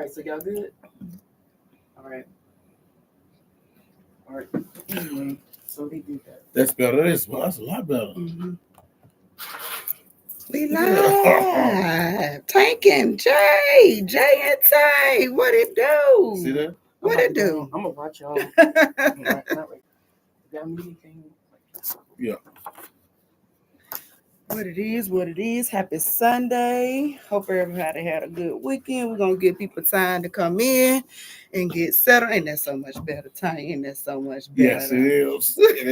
right, so y'all good? All right. Anyway, so they did that. That's better. That's a lot better. Mm-hmm. We live. Tanking Jay and Tay. What it do? See that? What it do? I'm gonna watch y'all. Not right. Y'all need anything? Yeah. What it is. Happy Sunday. Hope everybody had a good weekend. We're going to give people time to come in and get settled. Ain't that so much better? Time ain't that so much better? Yes, it is. It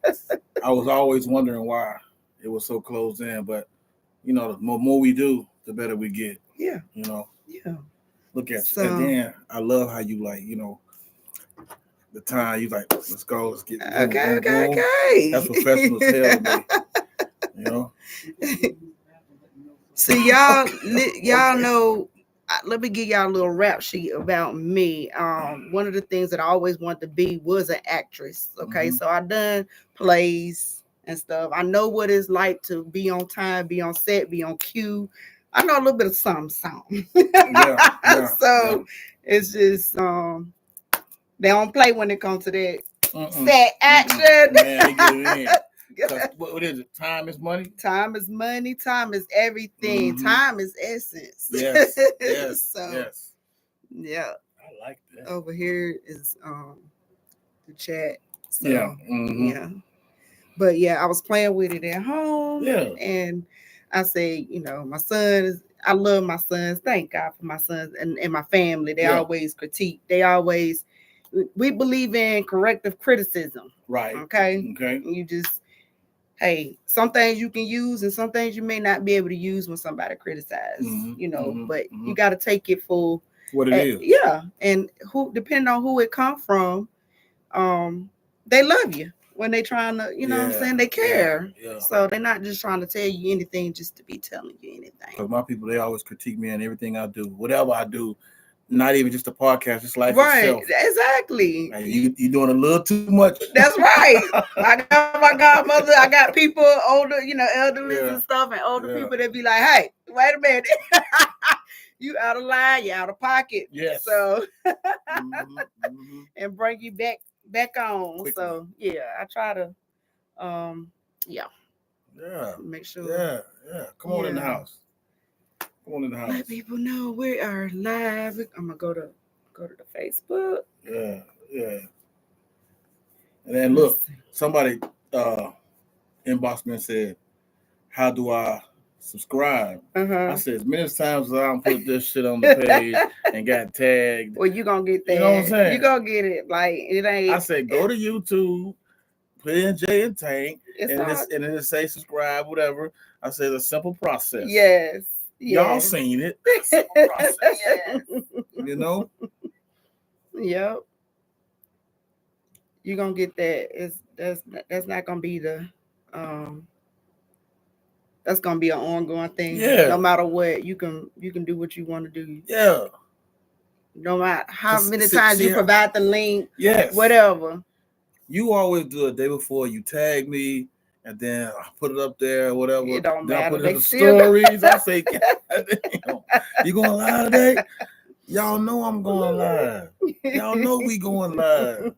is. I was always wondering why it was so closed in, but the more we do, the better we get. Yeah. Yeah. Look at So, you. And then I love how you the time you like, let's go, let's get Okay. That's professional as hell to me. See, y'all know. Let me give y'all a little rap sheet about me. One of the things that I always wanted to be was an actress. Okay, so I done plays and stuff. I know what it's like to be on time, be on set, be on cue. I know a little bit of something. So it's just they don't play when it comes to that set action. Man, they get it in. What is it? Time is money? Time is money. Time is everything. Time is essence. Yes. So, yes. Yeah. I like that. Over here is the chat. So, yeah. Yeah. But yeah, I was playing with it at home. Yeah. And I say, my son I love my sons. Thank God for my sons and my family. They always critique. We believe in corrective criticism. Right. Okay. You just, hey, some things you can use and some things you may not be able to use when somebody criticizes, but you got to take it for what it is. Yeah. And depending on who it come from, they love you when they trying to, what I'm saying? They care. Yeah. So they're not just trying to tell you anything just to be telling you anything. Because my people, they always critique me and everything I do, whatever I do. Not even just a podcast, just life itself. Exactly. Like, you doing a little too much. That's right. I got my godmother. I got people older, elderly and stuff, and older people that be like, "Hey, wait a minute, you out of line, you out of pocket." Yes. So, and bring you back on. Quickly. So I try to, make sure. Yeah. Come on in the house. Let people know we are live. I'm gonna go to the Facebook. Yeah. And then look, somebody inboxed me and said, "How do I subscribe?" I said, as many times as I don't put this shit on the page and got tagged. Well, you gonna get that. You know what I'm saying? You gonna get it. Like it ain't. I said, go to YouTube, put in Jay and Tank, and then it say subscribe, whatever. I said, it's a simple process. Yes. Y'all seen it. Simple process. Yep. You're gonna get that. That's not gonna be the that's gonna be an ongoing thing. Yeah. No matter what, you can do what you want to do. Yeah. No matter how many times you provide the link. Yes. Whatever. You always do it the day before. You tag me, and then I put it up there, whatever. It don't then matter. I put it in the stories. I say, you going live today? Y'all know I'm going live. Y'all know we going live.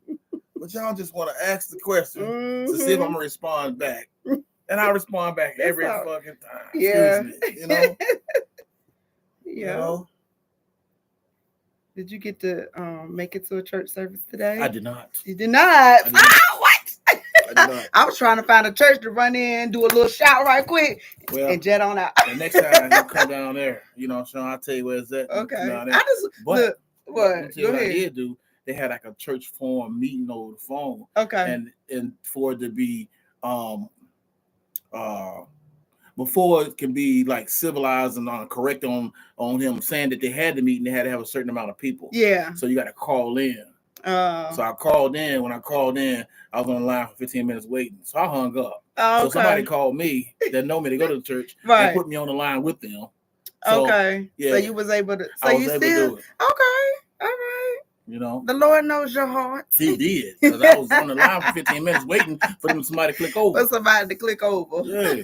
But y'all just want to ask the question to see if I'm going to respond back. And I respond back every fucking time. Yeah. Excuse me, Yeah. Did you get to make it to a church service today? I did not. You did not? What? I did not. I was trying to find a church to run in, do a little shout right quick, and jet on out. The next time you come down there, Sean, I'll tell you where it's at. Okay. What I did do, they had like a church form meeting over the phone. Okay. And for it to be before it can be like civilized and correct on him saying that they had the meeting, they had to have a certain amount of people. Yeah. So you got to call in. So I called in. When I called in, I was on the line for 15 minutes waiting. So I hung up. Okay. So somebody called me that know me to go to the church and put me on the line with them. So, okay. Yeah. So you was able to. So I was able to do it. Okay. All right. The Lord knows your heart. He did. Because I was on the line for 15 minutes waiting for somebody to click over. For somebody to click over. Yeah.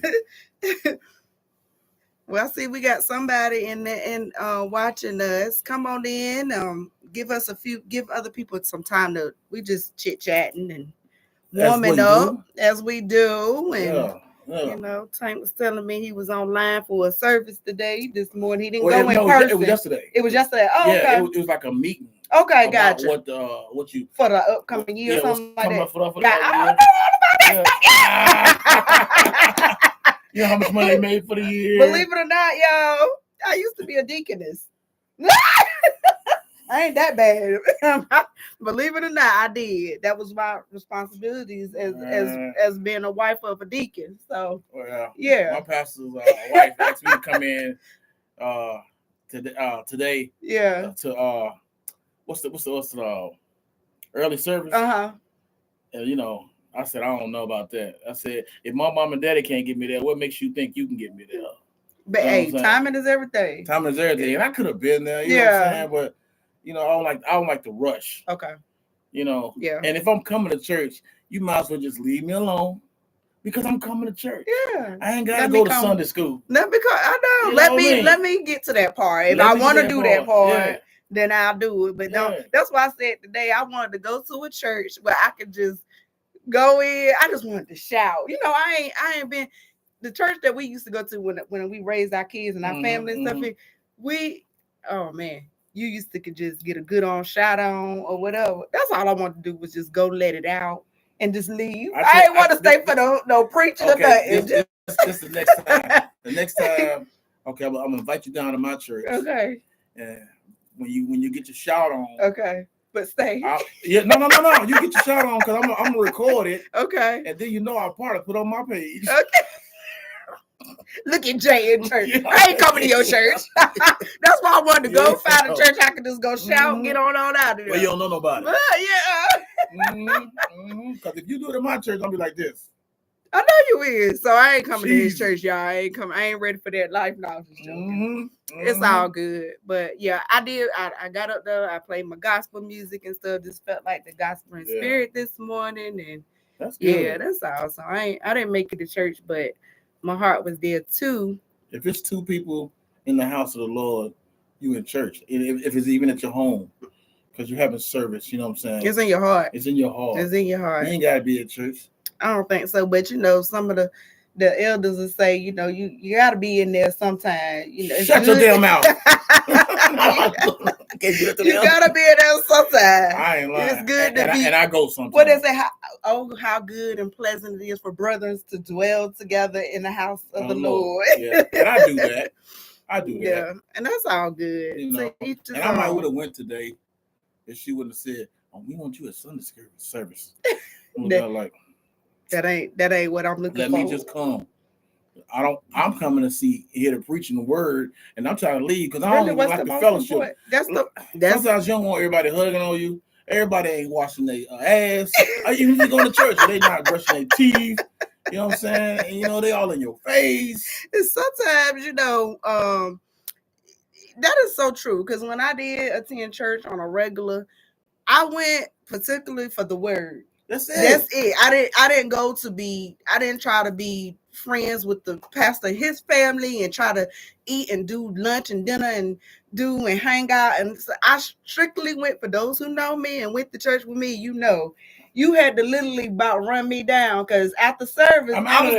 Well, see, we got somebody in there and watching us. Come on in. Give other people some time to. We just chit chatting and warming up as we do. And you know, Tank was telling me he was online for a service today. This morning he didn't go in person. It was yesterday. It was yesterday. Oh, yeah, okay. It was like a meeting. Okay, gotcha. What you for the upcoming year, something like that. For that you know how much money they made for the year? Believe it or not, y'all, I used to be a deaconess. I ain't that bad. Believe it or not, I did. That was my responsibilities as being a wife of a deacon. So, yeah. My pastor's wife asked me to come in today. Yeah. To what's the early service? And you know, I said I don't know about that. I said if my mom and daddy can't get me there, what makes you think you can get me there? But hey, timing is everything. Timing is everything, and I could have been there. You know what I'm saying? But you know, I don't like to rush. Okay. You know. Yeah. And if I'm coming to church, you might as well just leave me alone. Because I'm coming to church. Yeah. I ain't gotta go to Sunday school. Let me get to that part. If I want to do that part, then I'll do it. But that's why I said today I wanted to go to a church where I could just go in. I just wanted to shout. You know, I ain't been the church that we used to go to when we raised our kids and our family and stuff. Oh man, you used to could just get a good on shout on or whatever. That's all I wanted to do was just go let it out and just leave. I didn't want to stay for no preaching or nothing. This the next time. The next time, okay, I'm gonna invite you down to my church. Okay. And when you get your shout on. Okay. But stay. No. You get your shout on because I'm gonna record it. Okay. And then I'll probably put on my page. Okay. Look at Jay in church. I ain't coming to your church. That's why I wanted to go find a church I could just go shout and get on out of there. Well, you don't know nobody. Yeah. Because if you do it in my church, I'll be like this. I know you is. So I ain't coming to his church, y'all. I ain't ready for that life now. It's all good. But yeah, I did. I got up there. I played my gospel music and stuff. Just felt like the gospel in spirit this morning. And that's good. Yeah, that's awesome. I didn't make it to church, but my heart was there too. If it's two people in the house of the Lord, you in church. If it's even at your home, because you're having service, you know what I'm saying? It's in your heart. It's in your heart. It's in your heart. You ain't gotta be at church. I don't think so, but some of the elders will say, you gotta be in there sometime. Shut your damn mouth. You gotta be in there sometime. I ain't lying. It's good to be. And I go sometimes. What is it? How good and pleasant it is for brothers to dwell together in the house of the Lord. Yeah, and I do that. Yeah, and that's all good. And I might would have went today if she would have said, "Oh, we want you at Sunday service." That ain't what I'm looking for. Let me just come. I'm coming to hear the preaching the word, and I'm trying to leave because I don't even like the fellowship. Sometimes you don't want everybody hugging on you. Everybody ain't washing their ass. Even if you go to church, they not brushing their teeth. You know what I'm saying? And they all in your face. And sometimes, that is so true. Because when I did attend church on a regular, I went particularly for the word. That's it. I didn't try to be friends with the pastor and his family and try to eat and do lunch and dinner and hang out. And so I strictly went for those who know me and went to church with me. You had to literally about run me down because after service I was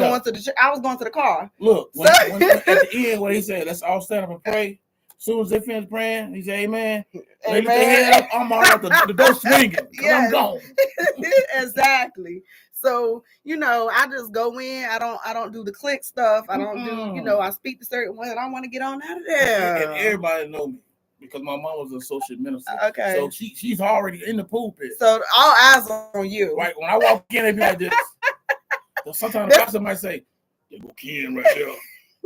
going to the car. Look, when at the end when he said, "Let's all stand up and pray." As soon as they finish praying, he said, "Amen." They lift their head up. I'm out the door swinging. I'm gone. Exactly. So I just go in. I don't do the click stuff. I don't do. I speak to certain ones. I want to get on out of there. And everybody know me because my mom was an associate minister. Okay. So she's already in the pulpit. So all eyes on you. Right. When I walk in, they be like this. So sometimes the pastor might say, "There go Ken right there."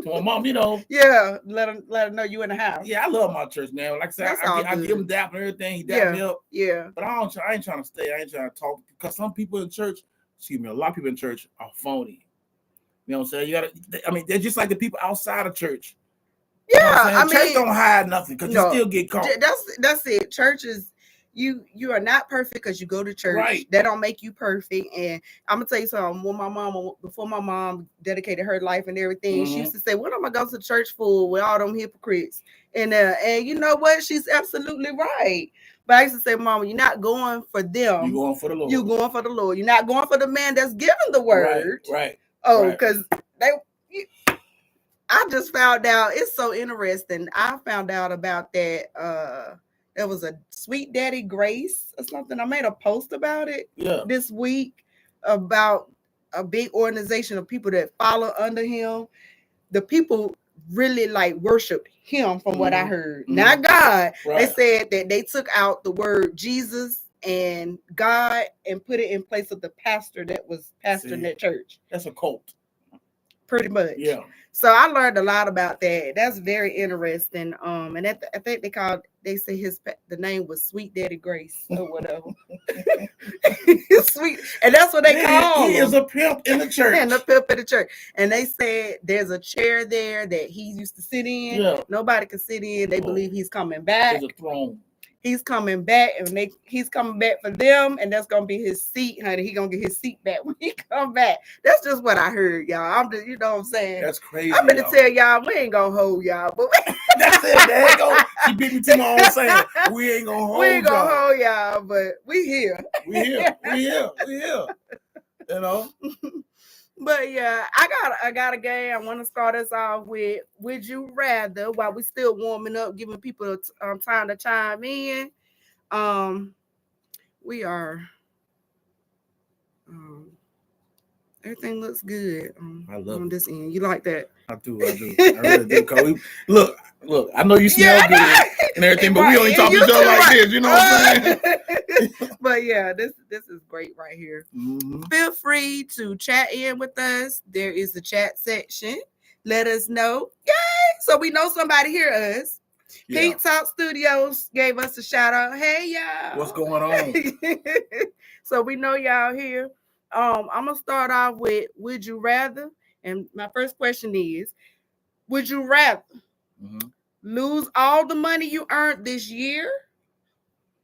To my mom, Yeah, let her know you in the house. Yeah, I love my church now. Like I said, I give him dap and everything. He dap me up. Yeah. But I ain't trying to stay. I ain't trying to talk because some people in church, a lot of people in church are phony. You know what I'm saying? They're just like the people outside of church. Yeah, church don't hide nothing because you still get caught. That's it. Church is you are not perfect because you go to church. Right. That don't make you perfect. And I'm gonna tell you something. When before my mom dedicated her life and everything, she used to say, "What am I going to church for with all them hypocrites?" And you know what? She's absolutely right. But I used to say, "Mama, you're not going for them. You going for the Lord. You're going for the Lord. You're not going for the man that's giving the word." Right. Oh, because they. I just found out, it's so interesting. I found out about that. There was a Sweet Daddy Grace or something. I made a post about it this week about a big organization of people that follow under him. The people really like worship him, from what I heard, not God. They said that they took out the word Jesus and God and put it in place of the pastor that was pastoring that church. That's a cult. Pretty much. Yeah. So I learned a lot about that. That's very interesting. And I think they say the name was Sweet Daddy Grace or whatever. Sweet, and that's what they call him. He is a pimp in the church. And a pimp in the church. And they said there's a chair there that he used to sit in. Yeah. Nobody can sit in. They believe he's coming back. There's a throne. He's coming back, and he's coming back for them, and that's gonna be his seat, honey. He's gonna get his seat back when he come back. That's just what I heard, y'all. I'm just, you know what I'm saying? That's crazy. I'm gonna tell y'all, we ain't gonna hold y'all, but that's it. There you go. She beat me to my own saying. We ain't gonna hold y'all, but we here. We here. You know. But yeah, I got a game. I want to start us off with Would You Rather, while we still warming up, giving people time to chime in. We are everything looks good I love on this end. You like that? I do. I really do. Cause look, I know you smell good and everything, but we only talk to each other like this. You know what I'm saying? But yeah, this is great right here. Feel free to chat in with us. There is the chat section. Let us know. Yay! So we know somebody hear us. Yeah. Pink Talk Studios gave us a shout out. Hey y'all. What's going on? So we know y'all here. I'm gonna start off with Would you rather? And my first question is, would you rather lose all the money you earned this year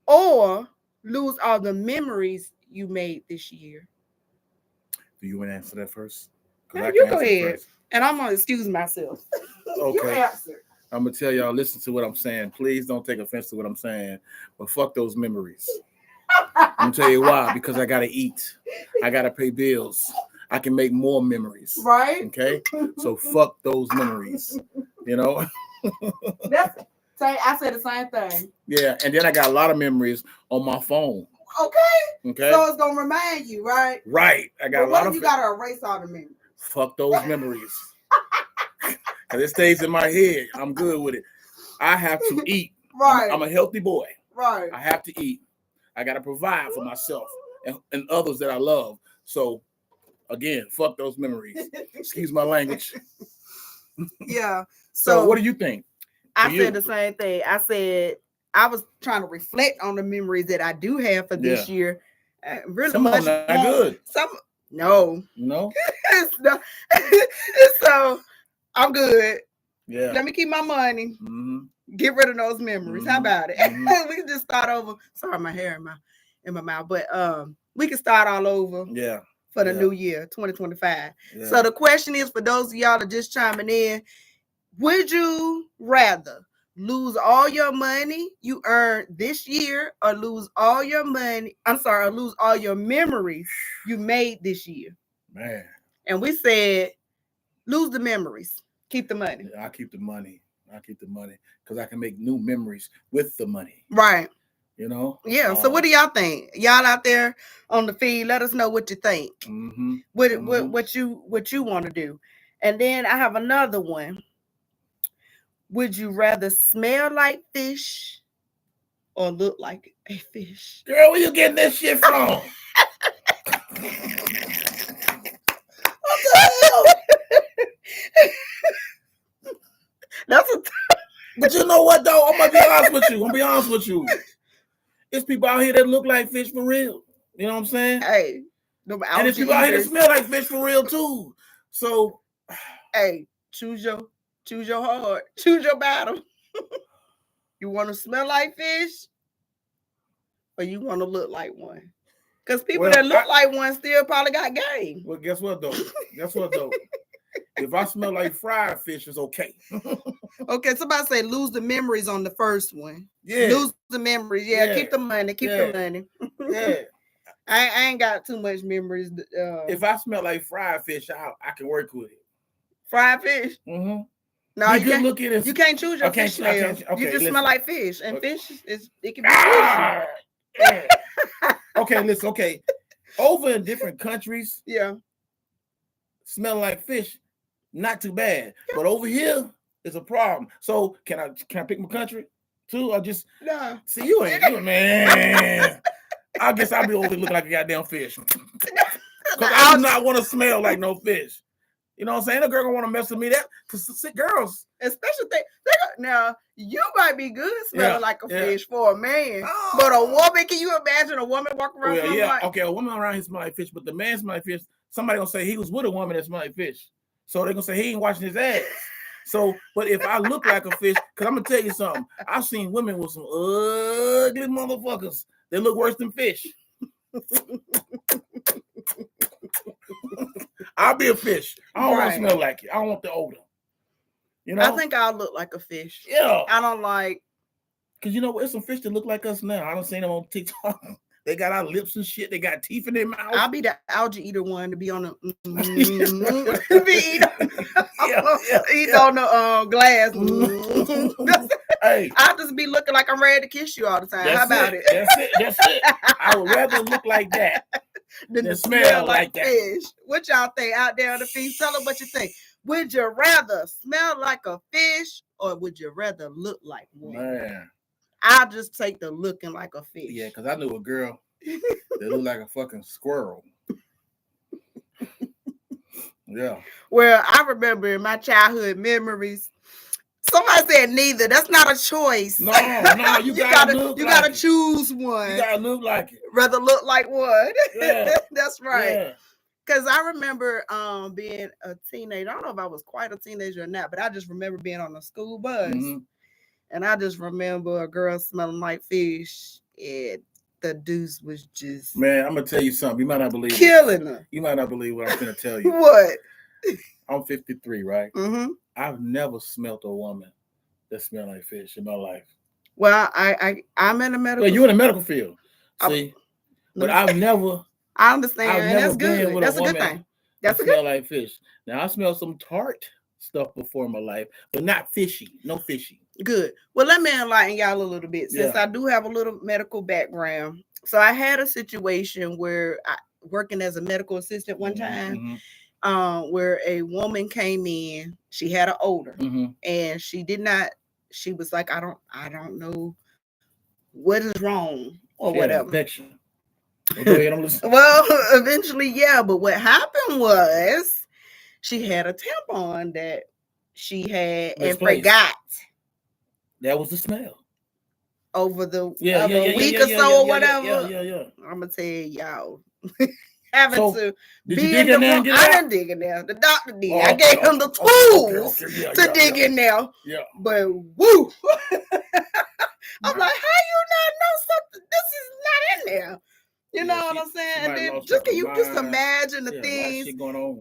or lose all the memories you made this year? Do you want to answer that first? No, you go ahead. And I'm going to excuse myself. Okay. You answer. I'm going to tell y'all, listen to what I'm saying. Please don't take offense to what I'm saying, but fuck those memories. I'm going to tell you why. Because I got to eat. I got to pay bills. I can make more memories. Right. Okay? So fuck those memories. You know? I said the same thing. Yeah, and then I got a lot of memories on my phone. Okay. So it's gonna remind you, right? Right. I got a lot of. You gotta erase all the memories. Fuck those memories. Cause it stays in my head. I'm good with it. I have to eat. Right. I'm a healthy boy. Right. I have to eat. I gotta provide for myself and others that I love. So again, fuck those memories. Excuse my language. Yeah. So what do you think? I said the same thing. I said I was trying to reflect on the memories that I do have for this year. Really, some of them not good. No. So I'm good. Yeah. Let me keep my money. Get rid of those memories. How about it? We can just start over. Sorry, my hair in my mouth, but we can start all over. Yeah. For the new year, 2025. Yeah. So the question is, for those of y'all that just chiming in, would you rather lose all your money you earned this year or lose all your money? Or lose all your memories you made this year? Man. And we said, lose the memories, keep the money. Yeah, I keep the money because I can make new memories with the money. Right. You know? Yeah. So what do y'all think? Y'all out there on the feed, let us know what you think. What you want to do. And then I have another one. Would you rather smell like fish or look like a fish? Girl, where you getting this shit from? What the hell? But you know what though? I'm gonna be honest with you. It's people out here that look like fish for real. You know what I'm saying? Hey. And it's people out here that smell like fish for real too. So hey, choose your heart. Choose your battle. You want to smell like fish or you want to look like one? Because people Well, that look like one still probably got game. Well, guess what though? Guess what though? If I smell like fried fish, it's okay. Okay, somebody say lose the memories on the first one. Yeah. Lose the memories. Yeah, keep the money. Keep the money. Yeah. I ain't got too much memories. If I smell like fried fish, I can work with it. Fried fish? Mm-hmm. No, you can't look at it. You can't choose your fish smell. Okay, you just smell like fish, and fish it can be fishy. Yeah. Okay, listen. Okay, over in different countries, yeah, smell like fish, not too bad. But over here, it's a problem. So can I pick my country too? Or just nah. See, you man. I guess I'll be over here looking like a goddamn fish. Because I do not want to smell like no fish. You know what I'm saying? A girl gonna want to mess with me. That because girls, especially now, you might be good smelling like a fish for a man, but a woman, can you imagine a woman walking around? Okay, a woman around here smell like fish, but the man smell like fish. Somebody gonna say he was with a woman that smell like fish, so they're gonna say he ain't washing his ass. So, but if I look like a fish, because I'm gonna tell you something, I've seen women with some ugly motherfuckers that look worse than fish. I'll be a fish. I don't want to smell like it. I don't want the odor. You know? I think I'll look like a fish. Yeah. I don't like. Because you know what? There's some fish that look like us now. I don't see them on TikTok. They got our lips and shit. They got teeth in their mouth. I'll be the algae eater one to be on the eat on the glass. Hey, I'll just be looking like I'm ready to kiss you all the time. How about it? That's it. I would rather look like that than smell like that. Fish. What y'all think out there on the feed? Tell them what you think. Would you rather smell like a fish or would you rather look like one? Man. I'll just take the looking like a fish. Yeah, because I knew a girl that looked like a fucking squirrel. Yeah. Well, I remember in my childhood memories, somebody said neither. That's not a choice. No, you gotta choose one. You gotta look like it. Rather look like one. Yeah. That's right. Yeah. Because I remember being a teenager. I don't know if I was quite a teenager or not, but I just remember being on a school bus. Mm-hmm. And I just remember a girl smelling like fish. And the deuce was just... Man, I'm going to tell you something. You might not believe killing her. You might not believe what I'm going to tell you. What? I'm 53, right? Mm-hmm. I've never smelt a woman that smelled like fish in my life. Well, I'm in the medical... Well, you're in the medical field. See? But I've never... I understand. And that's good. That's a good thing. That's a good thing. Like fish. Now, I smelled some tart stuff before in my life, but not fishy. No fishy. Good. Well, let me enlighten y'all a little bit since I do have a little medical background. So I had a situation where working as a medical assistant one time, where a woman came in. She had an odor, and she was like, I don't know what is wrong or whatever. Infection. Well, eventually, yeah. But what happened was she had a tampon that she had and forgot. That was the smell. Over the week or so or whatever. Yeah. I'm gonna tell y'all. Having to did you dig in there and get I didn't dig in there. The doctor did. I gave him the tools to dig in there. Yeah. But woo. I'm like, how you not know something? This is not in there. You know what I'm saying? And then can you just imagine the things going on?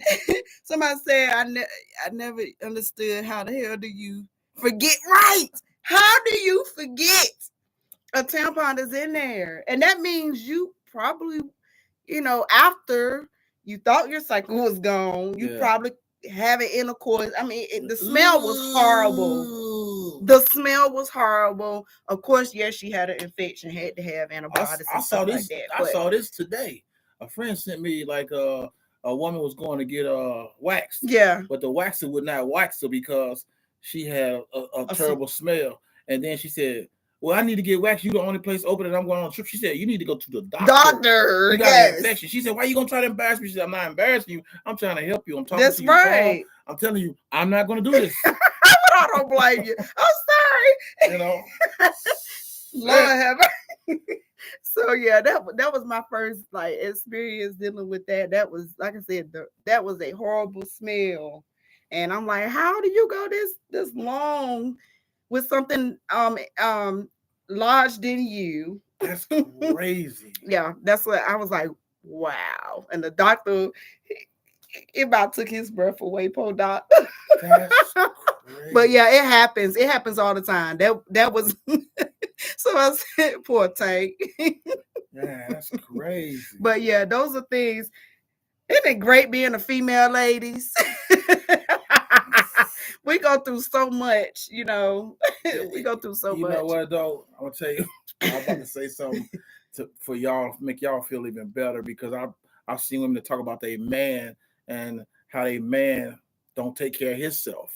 Somebody said, I never understood how the hell do you forget, right? How do you forget a tampon is in there? And that means you probably, after you thought your cycle was gone, you probably have an intercourse. I mean, the smell was horrible. The smell was horrible. Of course, yes, she had an infection, had to have antibiotics and stuff like that. I saw this today. A friend sent me like a woman was going to get waxed. Yeah. But the waxer would not wax her because she had a terrible smell. And then she said, well, I need to get waxed. You're the only place open and I'm going on a trip. She said, you need to go to the doctor. You got an infection. She said, why are you going to try to embarrass me? She said, I'm not embarrassing you. I'm trying to help you. I'm talking to you. That's right. I'm telling you, I'm not going to do this. But I don't blame you. I'm sorry. Lord have mercy. So yeah, that was my first experience dealing with that. That was, like I said, that was a horrible smell. And I'm like, how do you go this long with something lodged in you That's crazy. Yeah, that's what I was like, wow. And the doctor, it about took his breath away, poor doc. That's crazy. But yeah, it happens. It happens all the time. That was so I said, poor Tank. Yeah, that's crazy. But yeah, those are things. Isn't it great being a female, ladies? We go through so much, you know. We go through so You much. know what though? I'm gonna tell you. I'm about to say something for y'all, make y'all feel even better because I've seen women that talk about their man and how they man don't take care of himself.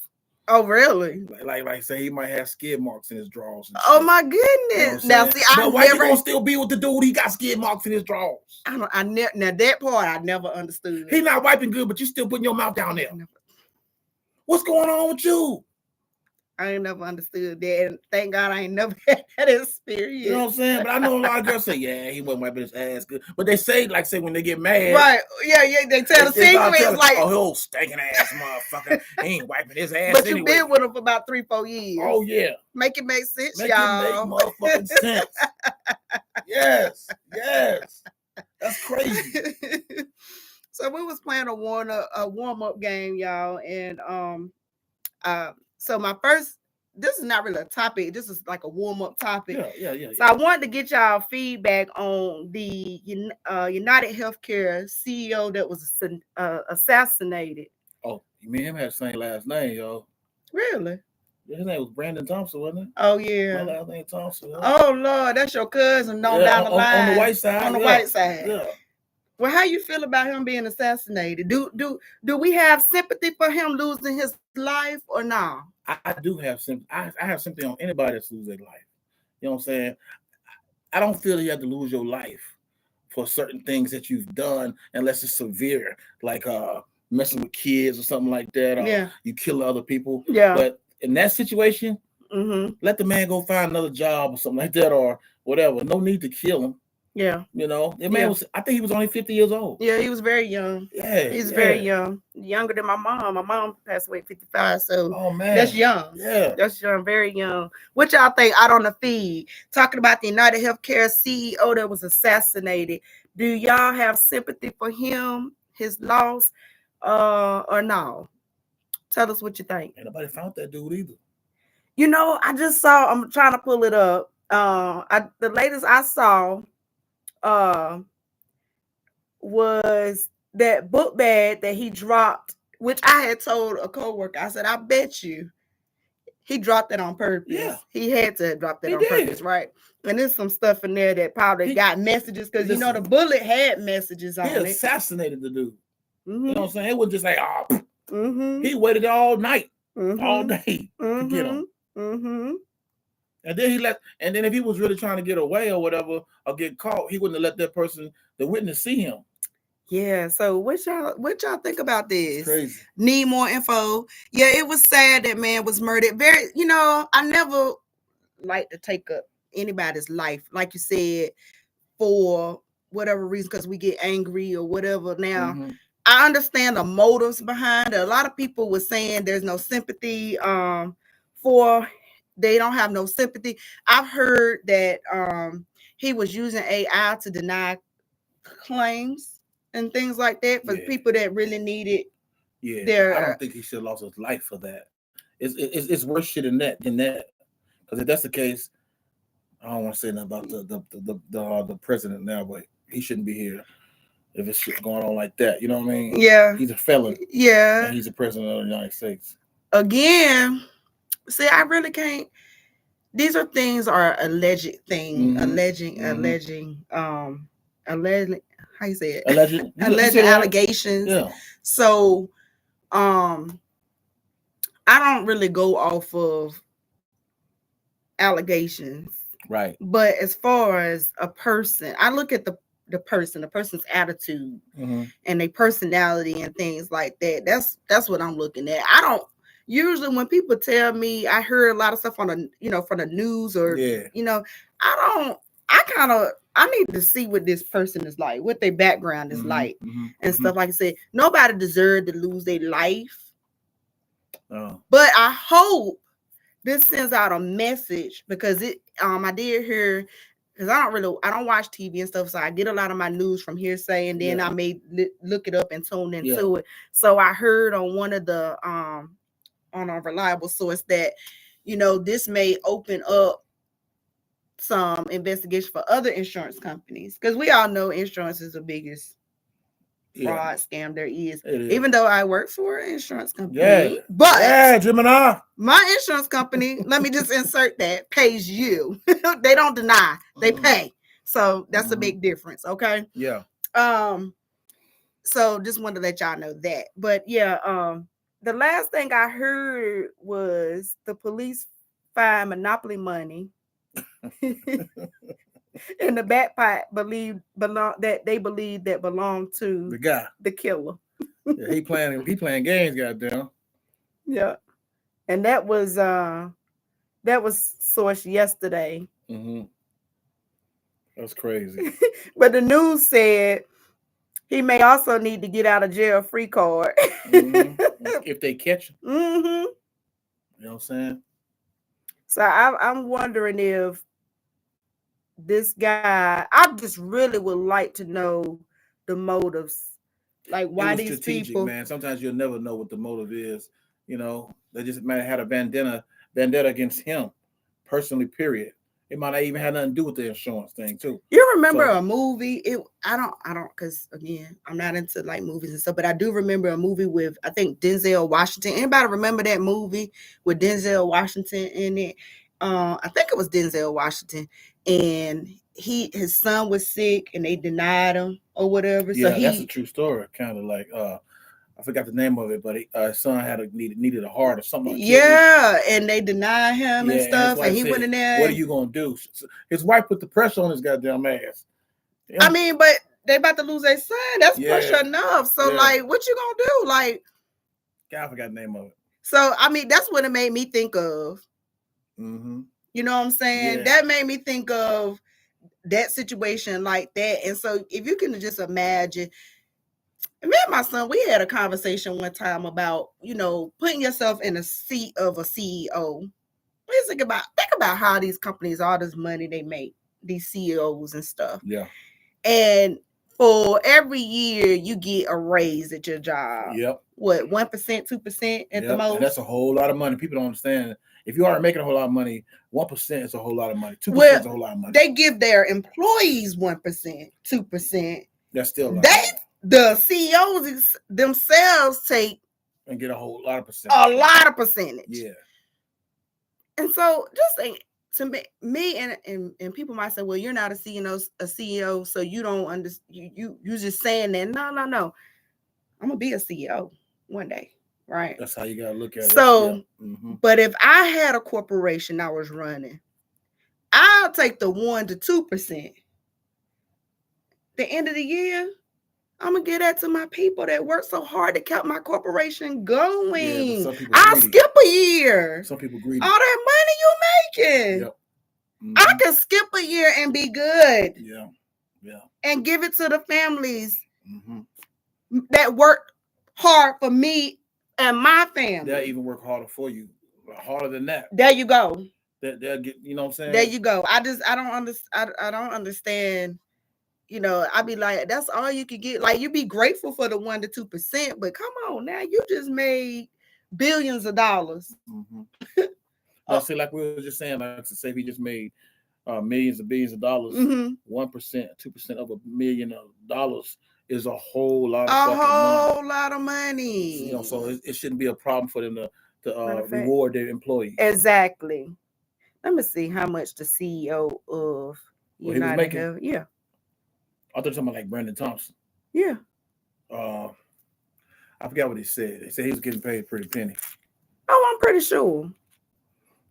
Oh, really? Like say he might have skid marks in his drawers. And Oh shit. my You know goodness! what I'm Now, saying? see, I but why you never. gonna still be with the dude? He got skid marks in his drawers. I now that part I never understood. He not wiping good, but you still putting your mouth down there. Never, What's going on with you? I ain't never understood that, and thank God I ain't never had that experience. You know what I'm saying? But I know a lot of girls say, "Yeah, he wasn't wiping his ass good," but they say when they get mad, Right? Yeah, yeah. They tell the secrets like, "Oh, old stinking ass motherfucker, he ain't wiping his ass." But anyway. you been with him for about 3-4 years. Oh yeah, make it make sense, make y'all. it make motherfucking sense. Yes, that's crazy. So we was playing a warm up game, y'all, and so my first. This is not really a topic. This is like a warm up topic. Yeah. So I wanted to get y'all feedback on the United Healthcare CEO that was assassinated. Oh, me and him had the same last name, yo. Really? His name was Brandon Thompson, wasn't it? Oh yeah. My last name Thompson. Oh Lord, that's your cousin down the line. On the white side. On the white side. Yeah. Well, how you feel about him being assassinated? Do we have sympathy for him losing his life or no? I do have sympathy. I have sympathy on anybody that's losing their life. You know what I'm saying? I don't feel you have to lose your life for certain things that you've done unless it's severe, like messing with kids or something like that, or you kill other people. Yeah. But in that situation, let the man go find another job or something like that, or whatever. No need to kill him. Yeah. You know, the man was, I think he was only 50 years old. Yeah, he was very young. Yeah. He's very young. Younger than my mom. My mom passed away at 55. So oh man. That's young. Yeah. That's young, very young. What y'all think out on the feed? Talking about the United Healthcare CEO that was assassinated. Do y'all have sympathy for him, his loss, or no? Tell us what you think. Ain't nobody found that dude either. You know, I just saw, I'm trying to pull it up. The latest I saw was that book bag that he dropped, which I had told a coworker. I said, I bet you he dropped it on purpose. Yeah. He had to drop that on purpose, right? And there's some stuff in there that probably got messages because you know the bullet had messages on it. He assassinated the dude. You know what I'm saying? It was just like, he waited all night, all day to get him. And then he left. And then if he was really trying to get away or whatever, or get caught, he wouldn't have let that person, the witness, see him. Yeah. So what y'all think about this? It's crazy. Need more info. Yeah, it was sad that man was murdered. Very, I never like to take up anybody's life, like you said, for whatever reason, because we get angry or whatever. Now, I understand the motives behind it. A lot of people were saying there's no sympathy for. They don't have no sympathy. I've heard that he was using AI to deny claims and things like that for people that really needed. Yeah, I don't think he should have lost his life for that. It's worse shit than that. Because if that's the case, I don't want to say nothing about the president now, but he shouldn't be here if it's shit going on like that. You know what I mean? Yeah. He's a felon. Yeah. And he's the president of the United States. Again, see, I really can't. These are things are alleged things, alleging, how you say it? Alleged allegations. Yeah. So, I don't really go off of allegations. Right. But as far as a person, I look at the person's attitude and their personality and things like that. That's what I'm looking at. I don't usually when people tell me, I heard a lot of stuff on the, from the news or I need to see what this person is like, what their background is like and stuff. Like I said, nobody deserved to lose their life. Oh. But I hope this sends out a message because I did hear because I don't watch TV and stuff, so I get a lot of my news from hearsay, and then I may look it up and tune into it. So I heard on one of the on a reliable source that, you know, this may open up some investigation for other insurance companies, because we all know insurance is the biggest fraud scam there is. Even though I work for an insurance company, but Gemini, my insurance company, let me just insert that, pays you. They don't deny, they pay. So that's a big difference. Okay. Yeah. So just wanted to let y'all know that. But yeah, the last thing I heard was the police find monopoly money in the backpack belonged to the guy, the killer. Yeah, he playing games, goddamn. Yeah. And that was sourced yesterday. That's crazy. But the news said he may also need to get out of jail free card. If they catch him. You know what I'm saying? So I'm wondering if this guy, I just really would like to know the motives. Like, why these strategic, people, man. Sometimes you'll never know what the motive is. You know, they just might have had a vendetta against him personally, period. It might not even have nothing to do with the insurance thing, too. You remember a movie? I don't, because again, I'm not into like movies and stuff, but I do remember a movie with, I think, Denzel Washington. Anybody remember that movie with Denzel Washington in it? I think it was Denzel Washington, and his son was sick, and they denied him or whatever. Yeah, so that's a true story. Kind of like I forgot the name of it, but his son needed a heart or something. And they denied him and stuff, and he went in there. What are you gonna do? His wife put the pressure on his goddamn ass. Yeah. I mean, but they about to lose their son. That's pressure enough. So like, what you gonna do? Like, God, I forgot the name of it. So I mean, that's what it made me think of. You know what I'm saying? That made me think of that situation like that. And so if you can just imagine, me and my son, we had a conversation one time about, you know, putting yourself in the seat of a CEO. Please think about how these companies, all this money they make, these CEOs and stuff. Yeah. And for every year you get a raise at your job. Yep. What, 1%, 2% at the most? And that's a whole lot of money. People don't understand. If you aren't making a whole lot of money, 1% is a whole lot of money. 2% is a whole lot of money. They give their employees 1%, 2%. That's still a lot. The CEOs themselves take and get a whole lot of percentage. A lot of percentage. Yeah. And so just think, to me and people might say, well, you're not a CEO, so you don't understand. You just saying that. No. I'm gonna be a CEO one day, right? That's how you gotta look at it. So, but if I had a corporation I was running, I'll take the 1 to 2%. The end of the year, I'm gonna give that to my people that work so hard to keep my corporation going. I'll skip a year. Some people greedy. All that money you making. Yep. I can skip a year and be good. Yeah. And give it to the families that work hard for me and my family. They'll even work harder for you. Harder than that. There you go. They'll get, you know what I'm saying? There you go. I don't understand. You know, I'd be like, that's all you could get. Like, you be grateful for the 1 to 2%, but come on now, you just made billions of dollars. Now, see, like we were just saying, like to say, we just made millions of billions of dollars. 1%, 2% of $1 million is a whole lot of lot of money. You know, so it shouldn't be a problem for them to reward their employees. Exactly. Let me see how much the CEO of United Health. Yeah. I thought something like Brandon Thompson. Yeah. I forgot what he said. They said he was getting paid a pretty penny. Oh, I'm pretty sure.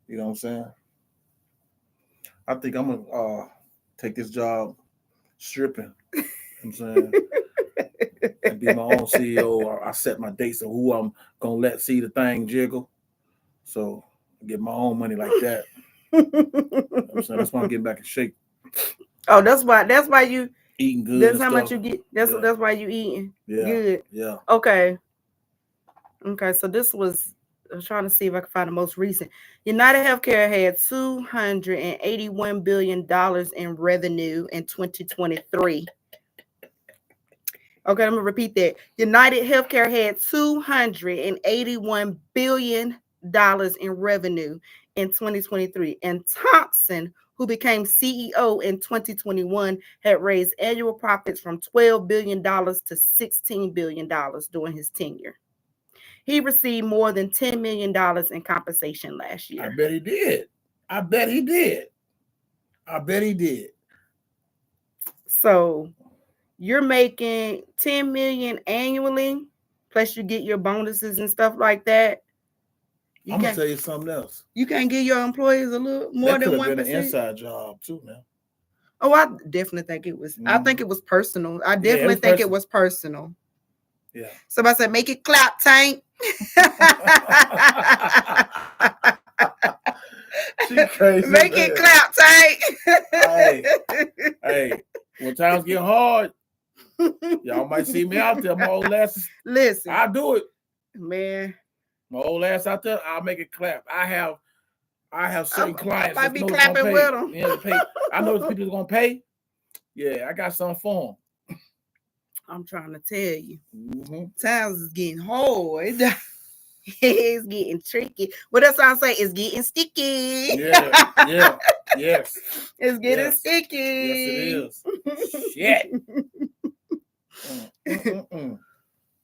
You know what I'm saying? I think I'm gonna take this job stripping. You know what I'm saying? And be my own CEO. Or I set my dates of who I'm gonna let see the thing jiggle. So I get my own money like that. You know what I'm saying? That's why I'm getting back in shape. Oh, that's why you eating good. That's how much you get. That's why you eating good. Yeah. Okay. So this was I'm trying to see if I can find the most recent. United Healthcare had $281 billion in revenue in 2023. Okay, I'm gonna repeat that. United Healthcare had $281 billion in revenue in 2023. And Thompson, who became CEO in 2021, had raised annual profits from $12 billion to $16 billion during his tenure. He received more than $10 million in compensation last year. I bet he did. I bet he did. I bet he did. So you're making $10 million annually, plus you get your bonuses and stuff like that. I'm gonna tell you something else. You can't give your employees a little more that than 1%. That could have been an inside job too. Now. Oh, I definitely think it was. I think it was personal. I definitely think it was personal. Yeah. Somebody said, "Make it clap, Tank." She crazy. Make it clap, Tank. Hey, when times get hard, y'all might see me out there. My old ass. Listen, I'll do it, man. My old ass out there, I'll make it clap. I have certain clients. I might be clapping with them. Yeah, pay. I know the people's gonna pay. Yeah, I got something for them. I'm trying to tell you, times is getting hard. It's getting tricky. What else I say? It's getting sticky. Yeah, yes. It's getting sticky. Yes, it is. Shit.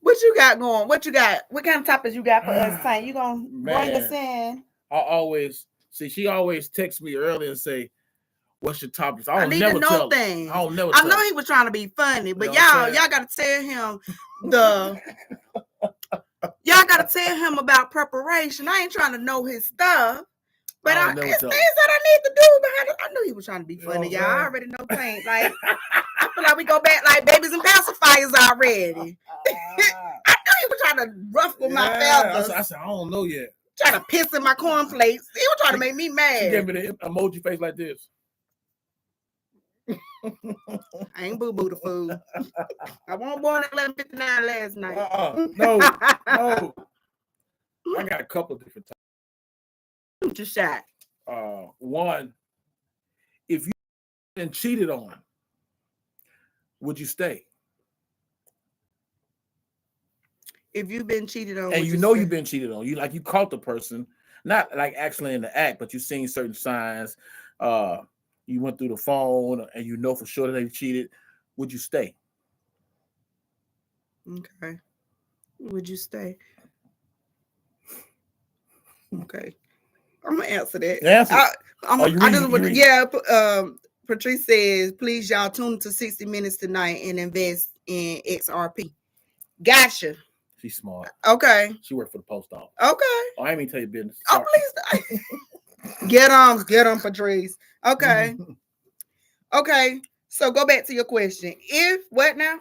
What you got going? What you got? What kind of topics you got for us, Tank? You gonna bring us in? I always see. She always texts me early and say, "What's your topics?" I need to know things. I don't never. I know he was trying to be funny, but y'all got to tell him the. Y'all got to tell him about preparation. I ain't trying to know his stuff, but it's things that I need to do behind it. I knew he was trying to be funny, y'all. I already know things. Like, I feel like we go back like babies and pacifiers already. I knew he was trying to ruffle my feathers. I said, I don't know yet. Trying to piss in my cornflakes. He was trying to make me mad. She gave me the emoji face like this. I ain't boo-boo the fool. I wasn't born at 11:59 last night. No. I got a couple of different types. Just shot. One, if you've been cheated on, would you stay? If you've been cheated on, and you've been cheated on, you caught the person, not like actually in the act, but you've seen certain signs. You went through the phone and you know for sure that they cheated. Would you stay? Okay. Would you stay? Okay. I'm gonna answer that. Patrice says, please y'all tune to 60 Minutes tonight and invest in XRP. Gotcha. She's smart. Okay. She worked for the post office. Okay. Oh, I ain't even tell you business. Sorry. Oh, please. Get on, Patrice. Okay. Okay. So go back to your question. If what now?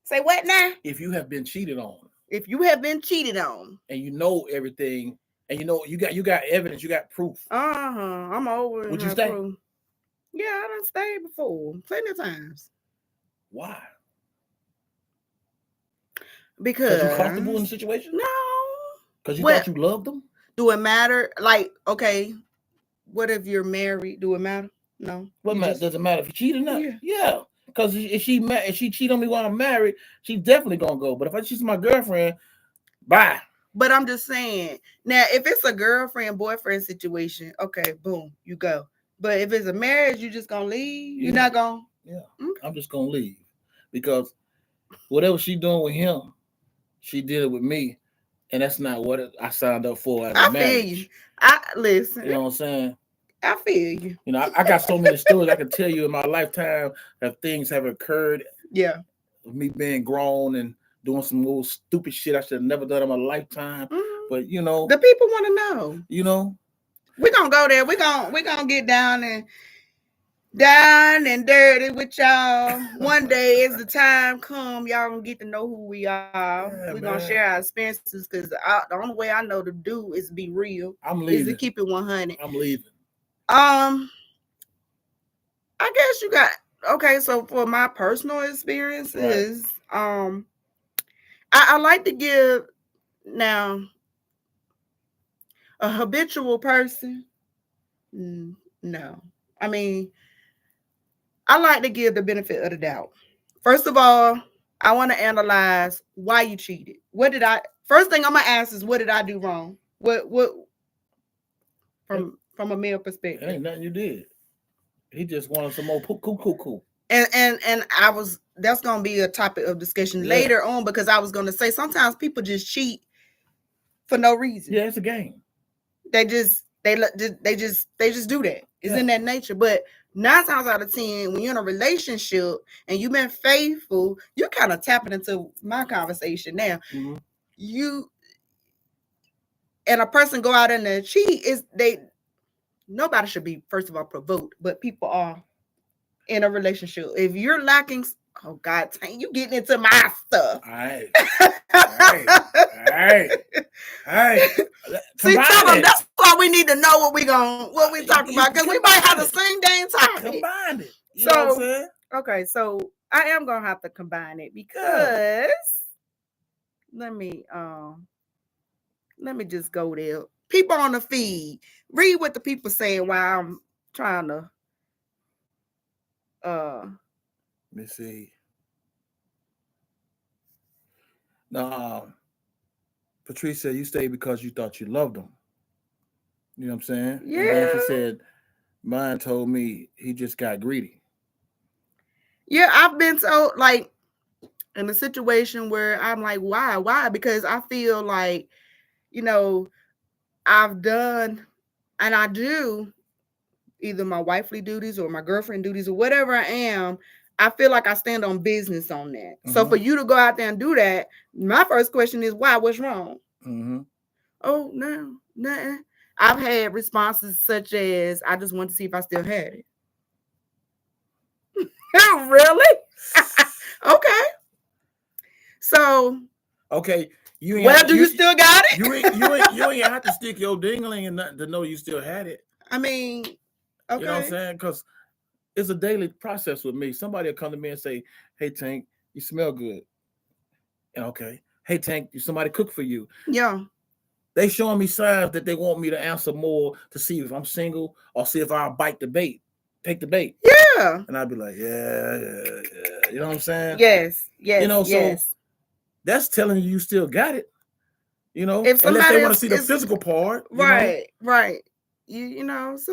Say what now? If you have been cheated on. If you have been cheated on. And you know everything, and you know you got evidence, you got proof. I'm over. Would you stay? Proof. Yeah, I done stayed before. Plenty of times. Why? Because you're comfortable in the situation? No. Because you thought you loved them? Do it matter? Like, okay, what if you're married? Do it matter? No. What matter? Does it matter if you cheat or not? Yeah. Because if she cheat on me while I'm married, she's definitely gonna go. But if she's my girlfriend, bye. But I'm just saying, now if it's a girlfriend boyfriend situation, okay, boom, you go. But if it's a marriage, you just gonna leave. You're not gonna. Yeah, I'm just gonna leave because whatever she doing with him, she did it with me, and that's not what I signed up for as a marriage. I feel you. I listen. You know what I'm saying? I feel you. You know, I got so many stories I can tell you in my lifetime that things have occurred. Yeah. Of me being grown and doing some little stupid shit I should have never done in my lifetime. Mm-hmm. But you know, the people want to know. You know, we're gonna go there. We're gonna get down and dirty with y'all. One day, as the time come, y'all gonna get to know who we are. Yeah, we're gonna share our experiences because the only way I know to do is be real. I'm leaving. Is to keep it 100. I'm leaving. I guess you got okay. So for my personal experiences, right. I like to give now. A habitual person, no. I mean, I like to give the benefit of the doubt. First of all, I want to analyze why you cheated. What did I? First thing I'm gonna ask is what did I do wrong? What from a male It perspective? ain't nothing you did. He just wanted some more cool. And I was that's gonna be a topic of discussion Yeah. later on because I was gonna say sometimes people just cheat for no reason. Yeah, it's a game. They just do that. It's in that nature. But 9 times out of 10, when you're in a relationship and you've been faithful, you kind of tapping into my conversation now. Mm-hmm. You and a person go out and cheat is they nobody should be first of all provoked, but people are in a relationship. If you're lacking, oh God, you getting into my stuff. All right. See, tell them that's why we need to know what we talking about because we might have the same damn topic. Combine it. You know what I'm saying? Okay, so I am gonna have to combine it because let me just go there. People on the feed, read what the people saying while I'm trying to let me see. No, Patrice said you stayed because you thought you loved him. You know what I'm saying? Yeah. And then she said, mine told me he just got greedy. Yeah, I've been told like in a situation where I'm like, why? Why? Because I feel like, I've done and I do either my wifely duties or my girlfriend duties or whatever I am. I feel like I stand on business on that. Mm-hmm. So for you to go out there and do that, my first question is why? What's wrong? Mm-hmm. Oh, no, nothing. I've had responses such as, I just want to see if I still had it. Really? Okay. So. Okay. Do you still got it? You ain't have to stick your dingling and nothing to know you still had it. I mean, okay. You know what I'm saying? Because it's a daily process with me. Somebody will come to me and say, hey, Tank, you smell good. And okay. Hey, Tank, somebody cook for you. Yeah. They showing me signs that they want me to answer more to see if I'm single or see if I'll bite the bait, take the bait. Yeah. And I'd be like, yeah. You know what I'm saying? Yes. So that's telling you still got it. If unless they want to see the physical part. Right. Sometimes,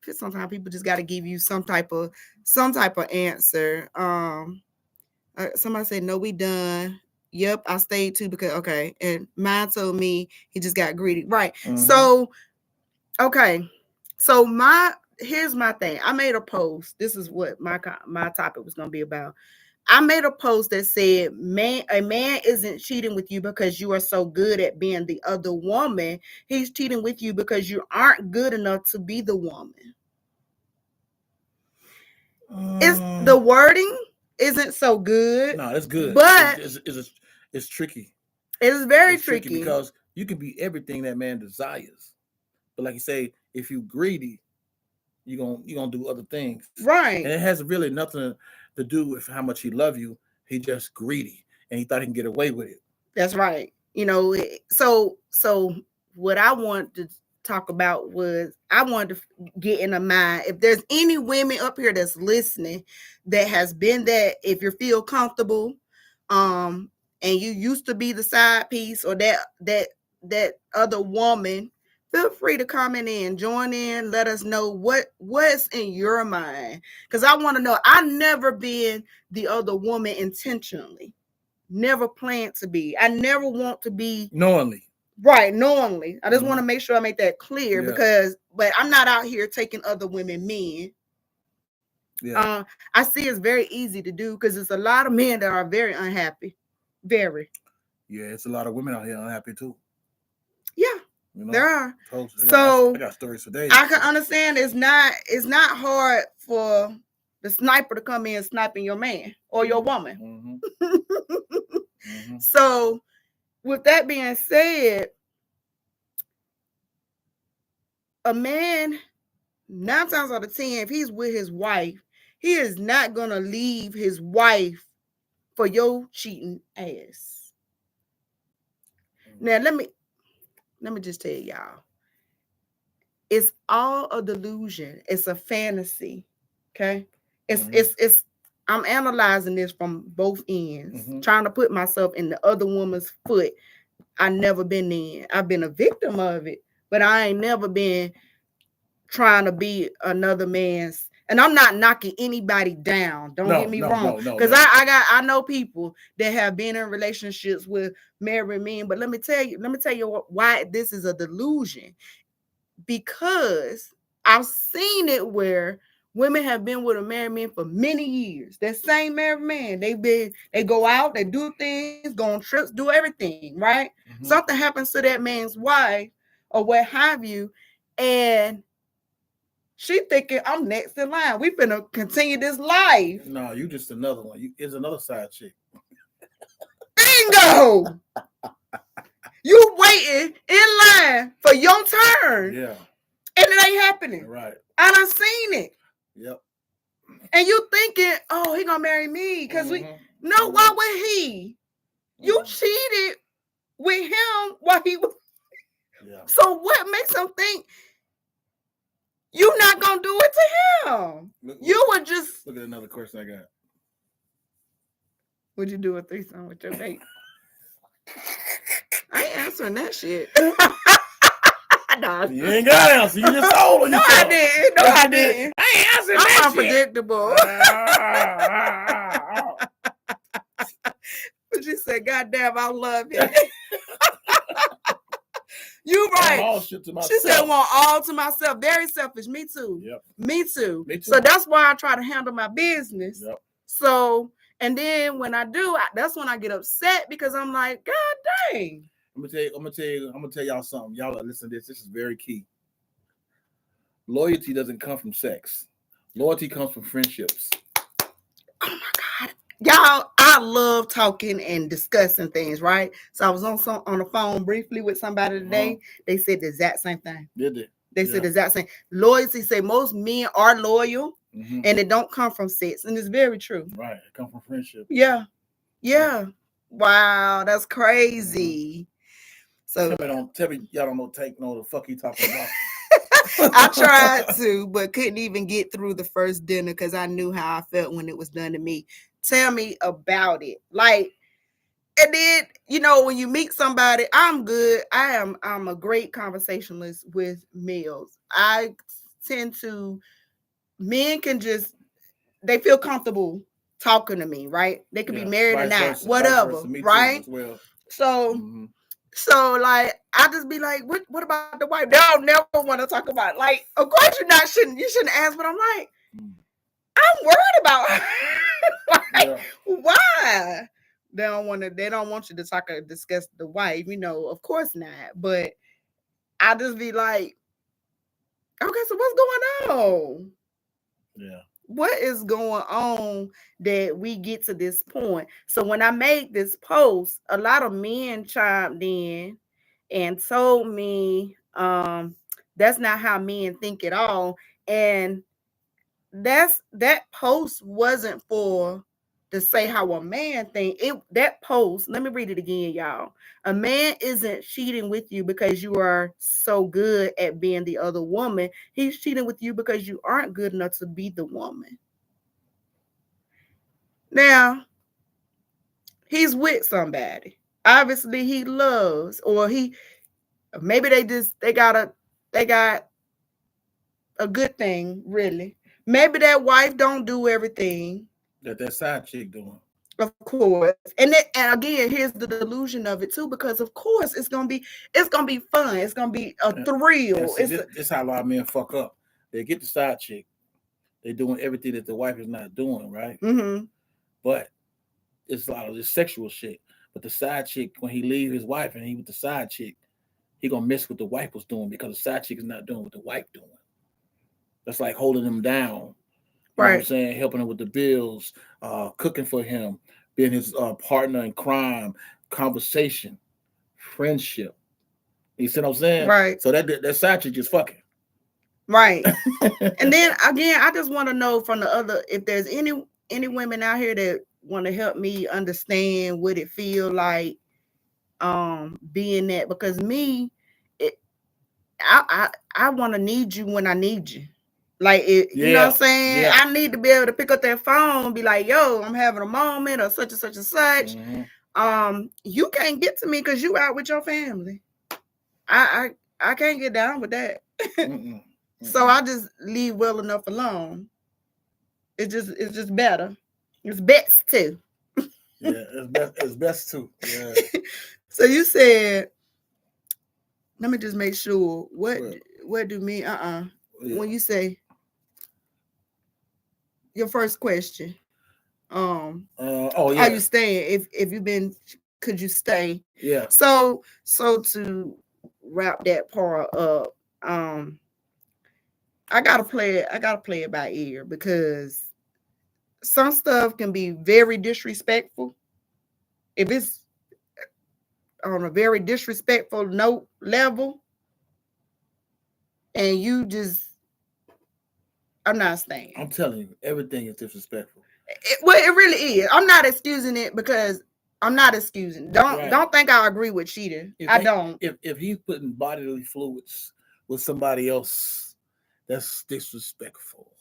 but sometimes people just got to give you some type of answer. Somebody said, no, we done. Yep, I stayed too because okay, and mine told me he just got greedy. Right. Mm-hmm. So, okay. So here's my thing. I made a post. This is what my topic was gonna be about. I made a post that said, a man isn't cheating with you because you are so good at being the other woman. He's cheating with you because you aren't good enough to be the woman. It's the wording isn't so good. No, it's good. But it's tricky. It's very tricky because you can be everything that man desires. But like you say, if you greedy, you're gonna do other things. Right. And it has really nothing to do with how much he love you. He just greedy and he thought he can get away with it. That's right. So what I want to talk about was I wanted to get in a mind if there's any women up here that's listening that has been that, if you feel comfortable and you used to be the side piece or that other woman, feel free to comment in, join in, let us know what's in your mind, because I want to know. I've never been the other woman intentionally, never planned to be. I never want to be knowingly. Right, knowingly. I just want to make sure I make that clear but I'm not out here taking other women men. Yeah. I see it's very easy to do because there's a lot of men that are very unhappy. Very. Yeah, it's a lot of women out here unhappy too. Yeah, there are. I got stories for days. I can understand it's not hard for the sniper to come in sniping your man or your woman. Mm-hmm. So with that being said, a man, 9 times out of 10, if he's with his wife, he is not going to leave his wife for your cheating ass. Now, let me let me just tell y'all, it's all a delusion. It's a fantasy. Okay. It's I'm analyzing this from both ends, trying to put myself in the other woman's foot. I never been in. I've been a victim of it, but I ain't never been trying to be another man's. And I'm not knocking anybody down. Don't get me wrong. Because I know people that have been in relationships with married men. But let me tell you why this is a delusion. Because I've seen it where women have been with a married man for many years. That same married man, they go out, they do things, go on trips, do everything, right? Something happens to that man's wife or what have you, and she thinking I'm next in line. We finna continue this life. No, you just another one. It's another side chick. Bingo! You waiting in line for your turn. Yeah. And it ain't happening. Right. I done seen it. Yep. And you thinking, oh, he gonna marry me. Because why would he? You cheated with him while he was. Yeah. So what makes him think you not gonna do it to him? You would just look at another question I got. Would you do a threesome with your date? I ain't answering that shit. No. You ain't got to answer. You just told her. I didn't. No, I didn't. I ain't answering that shit. I'm unpredictable. But you said, God damn, I love you. You right. All shit to myself. She said, I want all to myself. Very selfish. Me too. Yep. Me too. So that's why I try to handle my business. Yep. So, and then when I do, that's when I get upset because I'm like, God dang. I'm gonna tell y'all something. Y'all listen to this. This is very key. Loyalty doesn't come from sex. Loyalty comes from friendships. Oh my God. Y'all, I love talking and discussing things, right? So I was on the phone briefly with somebody today. They said the exact same thing. Did they? They said the exact same. Loyalty, say most men are loyal and it don't come from sex. And it's very true. Right. It comes from friendship. Yeah. Yeah. Wow, that's crazy. So tell me y'all don't know the fuck he talking about. I tried to, but couldn't even get through the first dinner because I knew how I felt when it was done to me. Tell me about it. Like, and then, when you meet somebody, I'm good. I'm a great conversationalist with males. I tend to, men can just, they feel comfortable talking to me, right? They could be married or not, whatever, right? Well. So like I just be like, what about the wife? They don't never want to talk about it. Like, of course you shouldn't ask, but I'm like, I'm worried about her. Like, why? They don't want you to discuss the wife, of course not. But I just be like, okay, so what's going on? Yeah. What is going on that we get to this point? So when I made this post, a lot of men chimed in and told me that's not how men think at all. And that post wasn't for to say how a man think. That post, let me read it again, y'all. A man isn't cheating with you because you are so good at being the other woman. He's cheating with you because you aren't good enough to be the woman. Now, he's with somebody. Obviously, he loves, or maybe they got a good thing, really. Maybe that wife don't do everything that side chick doing. Of course. And again, here's the delusion of it too, because of course it's gonna be fun. It's gonna be a thrill. This how a lot of men fuck up. They get the side chick. They're doing everything that the wife is not doing, right? Mm-hmm. But it's a lot of this sexual shit. But the side chick, when he leave his wife and he with the side chick, he gonna miss what the wife was doing because the side chick is not doing what the wife doing. That's like holding him down. You know what I'm saying? Helping him with the bills, cooking for him, being his partner in crime, conversation, friendship. You see what I'm saying? Right. So that side chick just fucking. Right. And then again, I just want to know from the other, if there's any women out here that want to help me understand what it feel like being that, because me, I want to need you when I need you. Like it, you know what I'm saying? Yeah. I need to be able to pick up that phone and be like, yo, I'm having a moment or such and such and such. You can't get to me because you out with your family. I can't get down with that. So I just leave well enough alone. It's just better. It's best too. Yeah, it's best too. Yeah. So you said, let me just make sure. What do me? Yeah. When you say your first question, are you staying? If you've been, could you stay? Yeah. So to wrap that part up, I gotta play it by ear because some stuff can be very disrespectful. If it's on a very disrespectful note level, and you just, I'm not staying. I'm telling you, everything is disrespectful. It really is. I'm not excusing it because I'm not excusing. Don't think I agree with cheating. I don't. If he's putting bodily fluids with somebody else, that's disrespectful.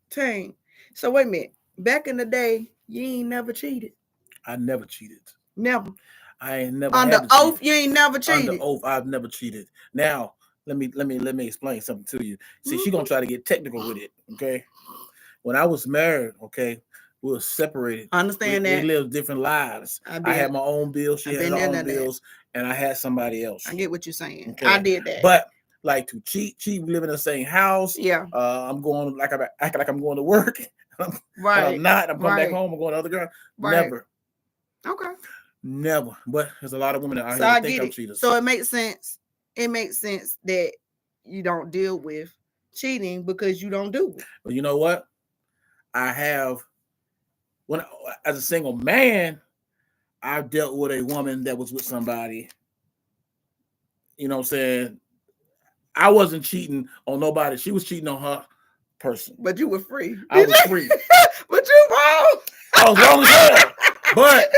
Tank. So wait a minute. Back in the day, you ain't never cheated. I never cheated. Never. I ain't never. Under oath, you ain't never cheated. Under oath, I've never cheated. Now, let me explain something to you. See, she gonna try to get technical with it. Okay. When I was married, okay, we were separated. I understand that. We lived different lives. I had my own bills. She had her own bills, and I had somebody else. I get what you're saying. Okay. I did that. But like to cheat, we live in the same house. Yeah. I'm going like I act like I'm going to work. Right. I'm not. I'm coming back home. I'm going to other girl. Right. Never. Okay. Never. But there's a lot of women that I think I'm cheaters. So it makes sense. It makes sense that you don't deal with cheating because you don't do it. But you know what? I have, as a single man, I've dealt with a woman that was with somebody. You know what I'm saying? I wasn't cheating on nobody. She was cheating on her person. But you were free. I was free. But you wrong. I was wrong as hell. But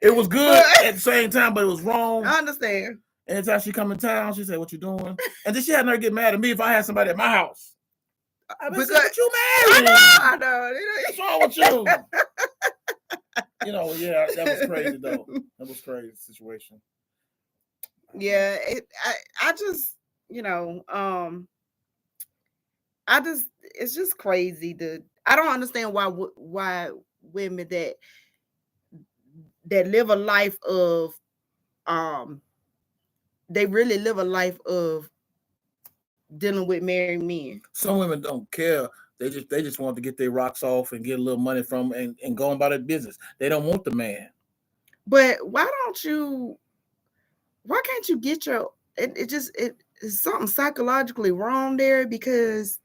it was good at the same time, but it was wrong. I understand. Anytime she come in town, she said, "What you doing?" And then she had her get mad at me if I had somebody at my house. Because what you mad at? I know. What's wrong with you? You know, yeah, that was crazy though. That was crazy situation. Yeah, I just, you know, it's just crazy. I don't understand why women that live a life of, they really live a life of dealing with married men. Some women don't care. They just want to get their rocks off and get a little money from and go about their business. They don't want the man. But why can't you get your it's something psychologically wrong there, because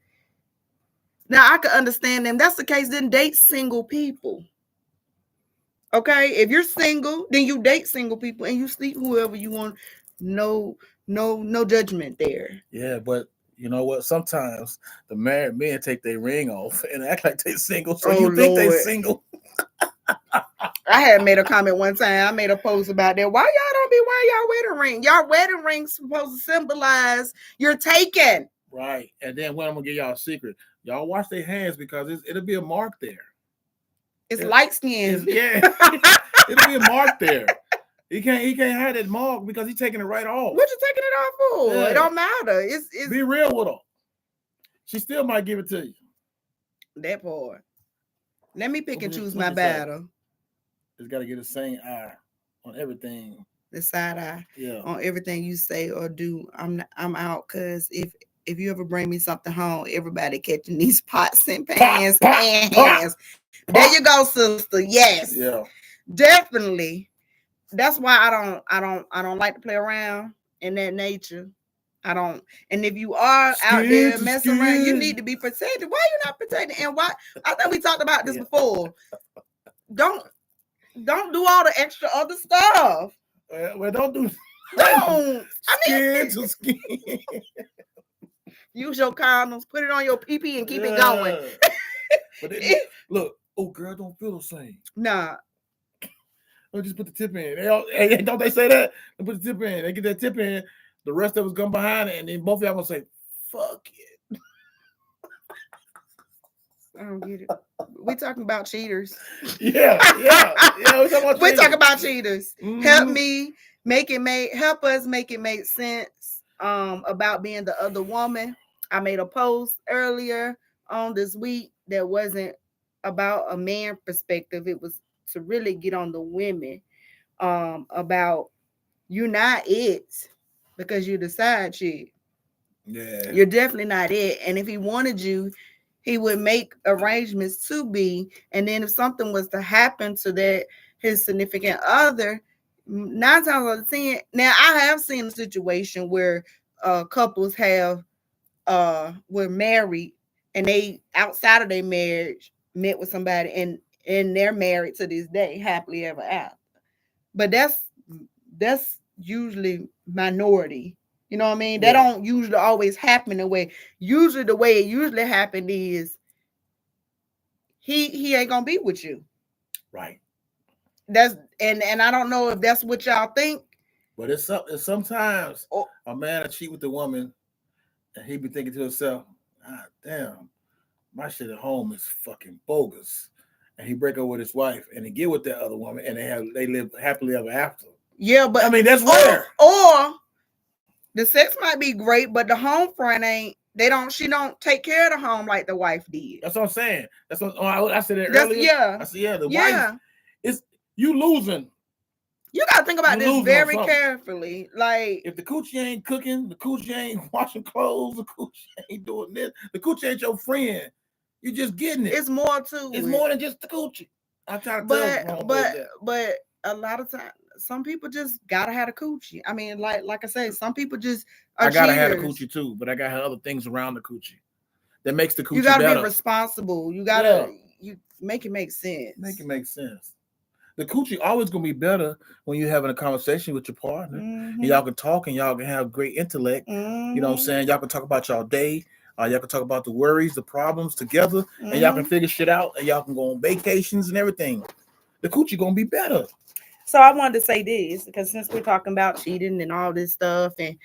now I can understand them. That's the case, then date single people. Okay, if you're single, then you date single people and you sleep whoever you want. No judgment there. Yeah, but you know what? Sometimes the married men take their ring off and act like they're single. So you think they're single. I had made a comment one time. I made a post about that. Why y'all don't be wearing y'all wedding ring? Y'all wedding ring's supposed to symbolize you're taken. Right. And then when I'm gonna give y'all a secret, y'all wash their hands because it'll be a mark there. It's light skin. Yeah. It'll be a mark there. He can't have that mark because he's taking it right off. What you taking it off for? Yeah. It don't matter. It's be real with her. She still might give it to you. That part. Let me pick and choose my battle. Just gotta get the same eye on everything. The side eye. Yeah. On everything you say or do. I'm out, because if you ever bring me something home, everybody catching these pots and pans and hands. There you go, sister. Yes. Yeah. Definitely. That's why I don't like to play around in that nature. I don't. And if you are out there messing around, you need to be protected. Why are you not protected? And why? I think we talked about this before. Don't do all the extra other stuff. Well, don't do. Don't. Skin to skin. Use your condoms. Put it on your PP and keep it going. But look, girl, don't feel the same. Nah. Just put the tip in. Don't they say that? They put the tip in. They get that tip in. The rest of us come behind it, and then both of y'all gonna say, "Fuck it." I don't get it. We talking about cheaters. Yeah. We talking about We cheaters. talk about cheaters. Mhm. Help us make it make sense. About being the other woman. I made a post earlier on this week that wasn't about a man perspective. It was to really get on the women. About you're not it because you're the side chick. Yeah. You're definitely not it. And if he wanted you, he would make arrangements to be. And then if something was to happen to that his significant other, 9 times out of 10. Now I have seen a situation where couples have were married and they outside of their marriage met with somebody and they're married to this day, happily ever after. But that's usually minority. You know what I mean? That don't usually always happen the way. Usually the way it usually happened is he ain't gonna be with you. Right. That's and I don't know if that's what y'all think. But it's sometimes a man will cheat with the woman, and he be thinking to himself, "Ah, damn, my shit at home is fucking bogus." And he break up with his wife, and he get with that other woman, and they live happily ever after. Yeah, but I mean that's rare. Or the sex might be great, but the home front ain't. She don't take care of the home like the wife did. That's what I'm saying. That's what I said it earlier. Yeah. I said the wife is you losing. You gotta think about this very carefully. Like if the coochie ain't cooking, the coochie ain't washing clothes, the coochie ain't doing this, the coochie ain't your friend. You're just getting it. It's more to It's more than just the coochie. I'm trying to tell but a lot of times some people just gotta have a coochie. I mean, like I said, some people just are I gotta cheaters. have a coochie too, but I gotta have other things around the coochie that makes the coochie you gotta better. Be responsible. You gotta you make it make sense. Make it make sense. The coochie always gonna be better when you're having a conversation with your partner. And y'all can talk and y'all can have great intellect. You know what I'm saying? Y'all can talk about y'all day. Y'all can talk about the worries, the problems together, and y'all can figure shit out. And y'all can go on vacations and everything. The coochie gonna be better. So I wanted to say this because since we're talking about cheating and all this stuff and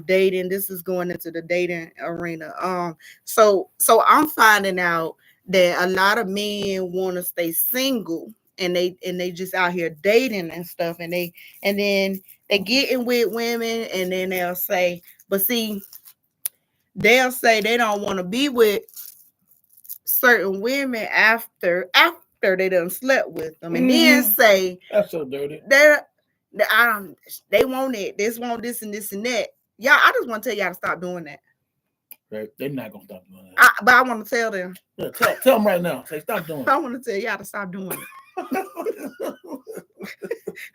dating, this is going into the dating arena. So I'm finding out that a lot of men want to stay single and they just out here dating and stuff and then they getting with women and then they'll say, but see, they'll say they don't want to be with certain women after they done slept with them and then say that's so dirty. They want it. This want this and this and that. Y'all, I just want to tell y'all to stop doing that. Right. They're not gonna stop doing that. But I want to tell them. Yeah, tell them right now. Say stop doing it. I want to tell y'all to stop doing it.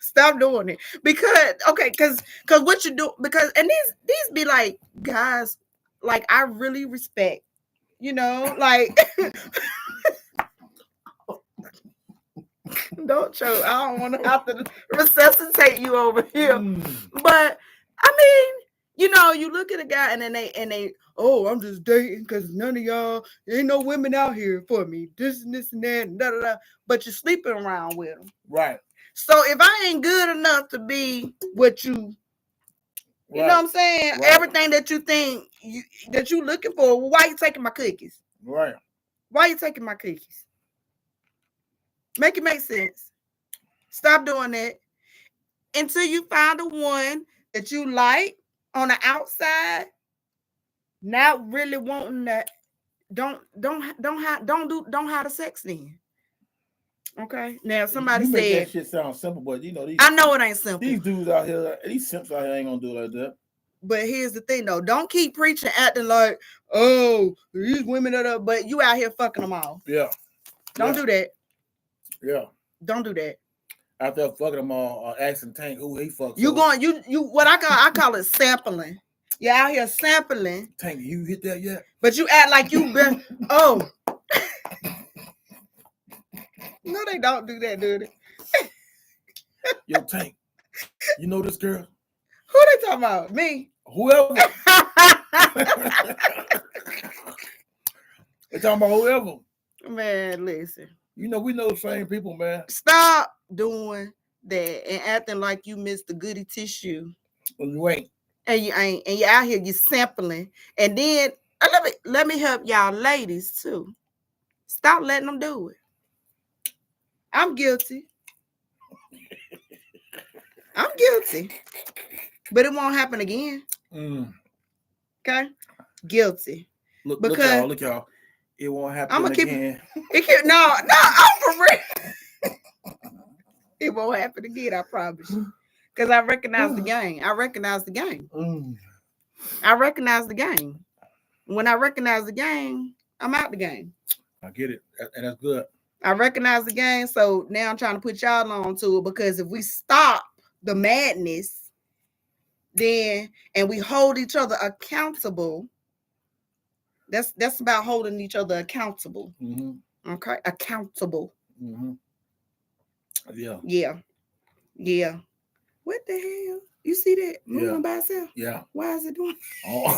Stop doing it because what you do and these be like guys like I really respect, like don't choke. I don't want to have to resuscitate you over here. But I mean, you look at a guy and then they oh, I'm just dating because none of y'all, there ain't no women out here for me. This and this and that and da da da. But you're sleeping around with them. Right. So if I ain't good enough to be what you know what I'm saying? Right. Everything that you think that you looking for, well, why you taking my cookies? Right. Why you taking my cookies? Make it make sense. Stop doing that until you find the one that you like on the outside. Not really wanting that. Don't have the sex then. Okay. Now somebody said make that shit sound simple, but these. I know it ain't simple. These dudes out here, these simps out here ain't gonna do it like that. But here's the thing, though. Don't keep preaching, acting like, oh, these women are up, but you out here fucking them all. Yeah. Don't do that. Yeah. Don't do that. Out there fucking them all, asking Tank who he fucks. You what I call it sampling. You're out here sampling. Tank, you hit that yet? But you act like you've been, oh. No, they don't do that, do they? Yo, Tank, you know this girl? Who they talking about? Me? Whoever. They talking about whoever. Man, listen. We know the same people, man. Stop doing that and acting like you missed the goody tissue. Well, you ain't. and you ain't, and you out here you sampling, and then let me help y'all ladies too. Stop letting them do it. I'm guilty. I'm guilty, but it won't happen again. Okay, guilty. Look, Because look, y'all. It won't happen I'm gonna keep again. it. No, I'm for real. It won't happen again. I promise you. Because I recognize the game. I recognize the game. I recognize the game. When I recognize the game, I'm out the game. I get it, and that's good. I recognize the game, so now I'm trying to put y'all on to it, because if we stop the madness, then and we hold each other accountable, that's about holding each other accountable. Okay, accountable. Yeah. What the hell? You see that moving by itself? Yeah. Why is it doing? Oh,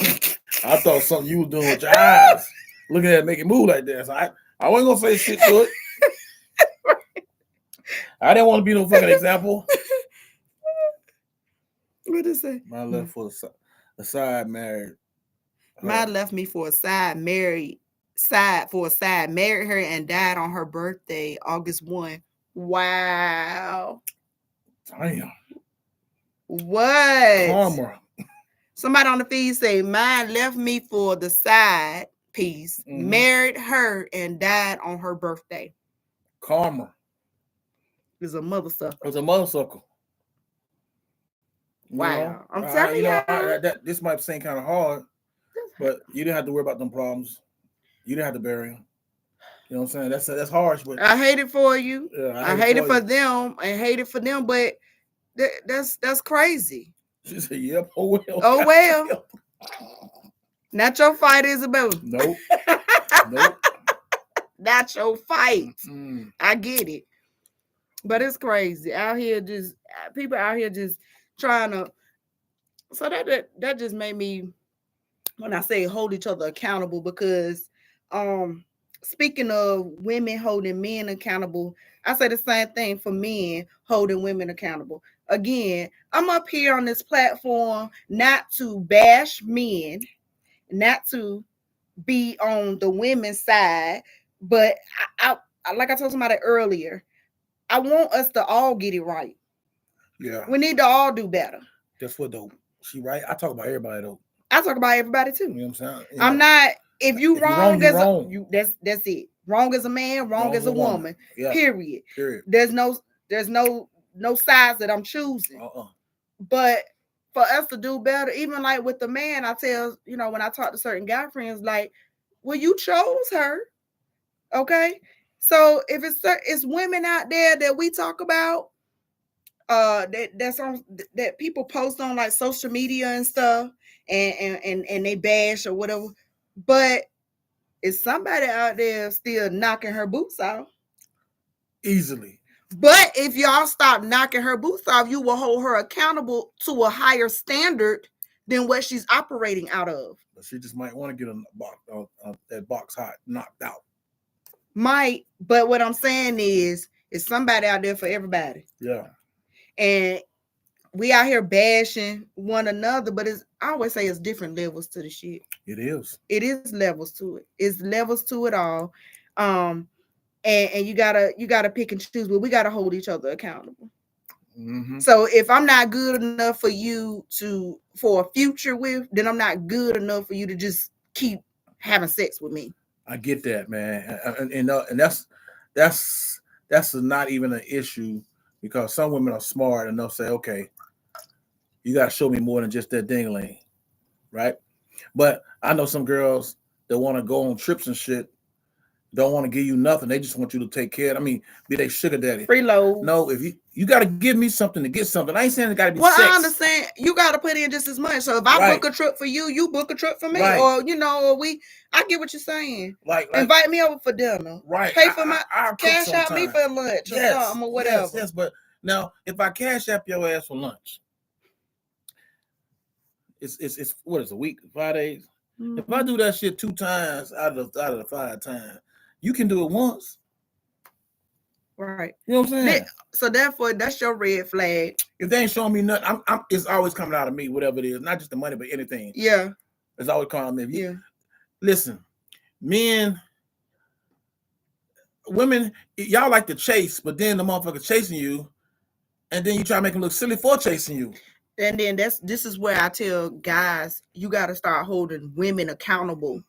I thought something you was doing with your eyes, looking at it, making move like that. So I wasn't gonna say shit to it. I didn't want to be no fucking example. What is it? My left for a side married. Mine left me for a side, married her, and died on her birthday, August 1. Wow. Damn. What? Karma. Somebody on the feed say mine left me for the side piece, married her, and died on her birthday. Karma. It's a mother sucker. It's a mother sucker. Wow. I'm telling you. This might seem kind of hard, but you didn't have to worry about them problems. You didn't have to bury them. You know what I'm saying? That's harsh, but I hate it for you. Yeah, I hate it for them. I hate it for them, but that's crazy. She said, "Yep, oh well." Oh well. Not your fight, Isabel. Nope. Not your fight. I get it, but it's crazy out here. Just people out here just trying to. So that just made me, when I say hold each other accountable, because speaking of women holding men accountable, I say the same thing for men holding women accountable. Again, I'm up here on this platform not to bash men, not to be on the women's side, but I like I told somebody earlier, I want us to all get it right. Yeah. We need to all do better. That's what though. She right. I talk about everybody though. I talk about everybody too. You know what I'm saying? I'm not. If you wrong, you're wrong. That's it. Wrong as a man, wrong as a woman. Yeah. Period. Period. There's no sides that I'm choosing. But for us to do better, even like with the man, I tell, when I talk to certain guy friends, like, well, you chose her. Okay. So if it's women out there that we talk about, that's on that people post on like social media and stuff, and they bash or whatever, but is somebody out there still knocking her boots off easily? But if y'all stop knocking her boots off, you will hold her accountable to a higher standard than what she's operating out of. But she just might want to get that box hot knocked out. Might, but what I'm saying is somebody out there for everybody. Yeah. And we out here bashing one another, but I always say it's different levels to the shit. It is. It is levels to it. It's levels to it all. And you gotta pick and choose, but we gotta hold each other accountable. Mm-hmm. So if I'm not good enough for you for a future with, then I'm not good enough for you to just keep having sex with me. I get that, man, and that's not even an issue, because some women are smart and they'll say, okay, you got to show me more than just that dingling, right? But I know some girls that want to go on trips and shit, don't want to give you nothing. They just want you to take care of it. I mean, be they sugar daddy. Freeload. No, if you got to give me something to get something. I ain't saying it got to be sex. I understand. You got to put in just as much. So if I book a trip for you, you book a trip for me. Right. Or, I get what you're saying. Like invite me over for dinner. Right. Pay for cash out me for lunch or something or whatever. Yes, but now if I cash out your ass for lunch, it's what is a week, 5 days? Mm-hmm. If I do that shit 2 times out of the 5 times, you can do it once. Right. You know what I'm saying? So therefore, that's your red flag. If they ain't showing me nothing, it's always coming out of me, whatever it is. Not just the money, but anything. Yeah. It's always coming out of me. Yeah. Listen, men, women, y'all like to chase, but then the motherfucker chasing you, and then you try to make them look silly for chasing you. And then this is where I tell guys, you got to start holding women accountable,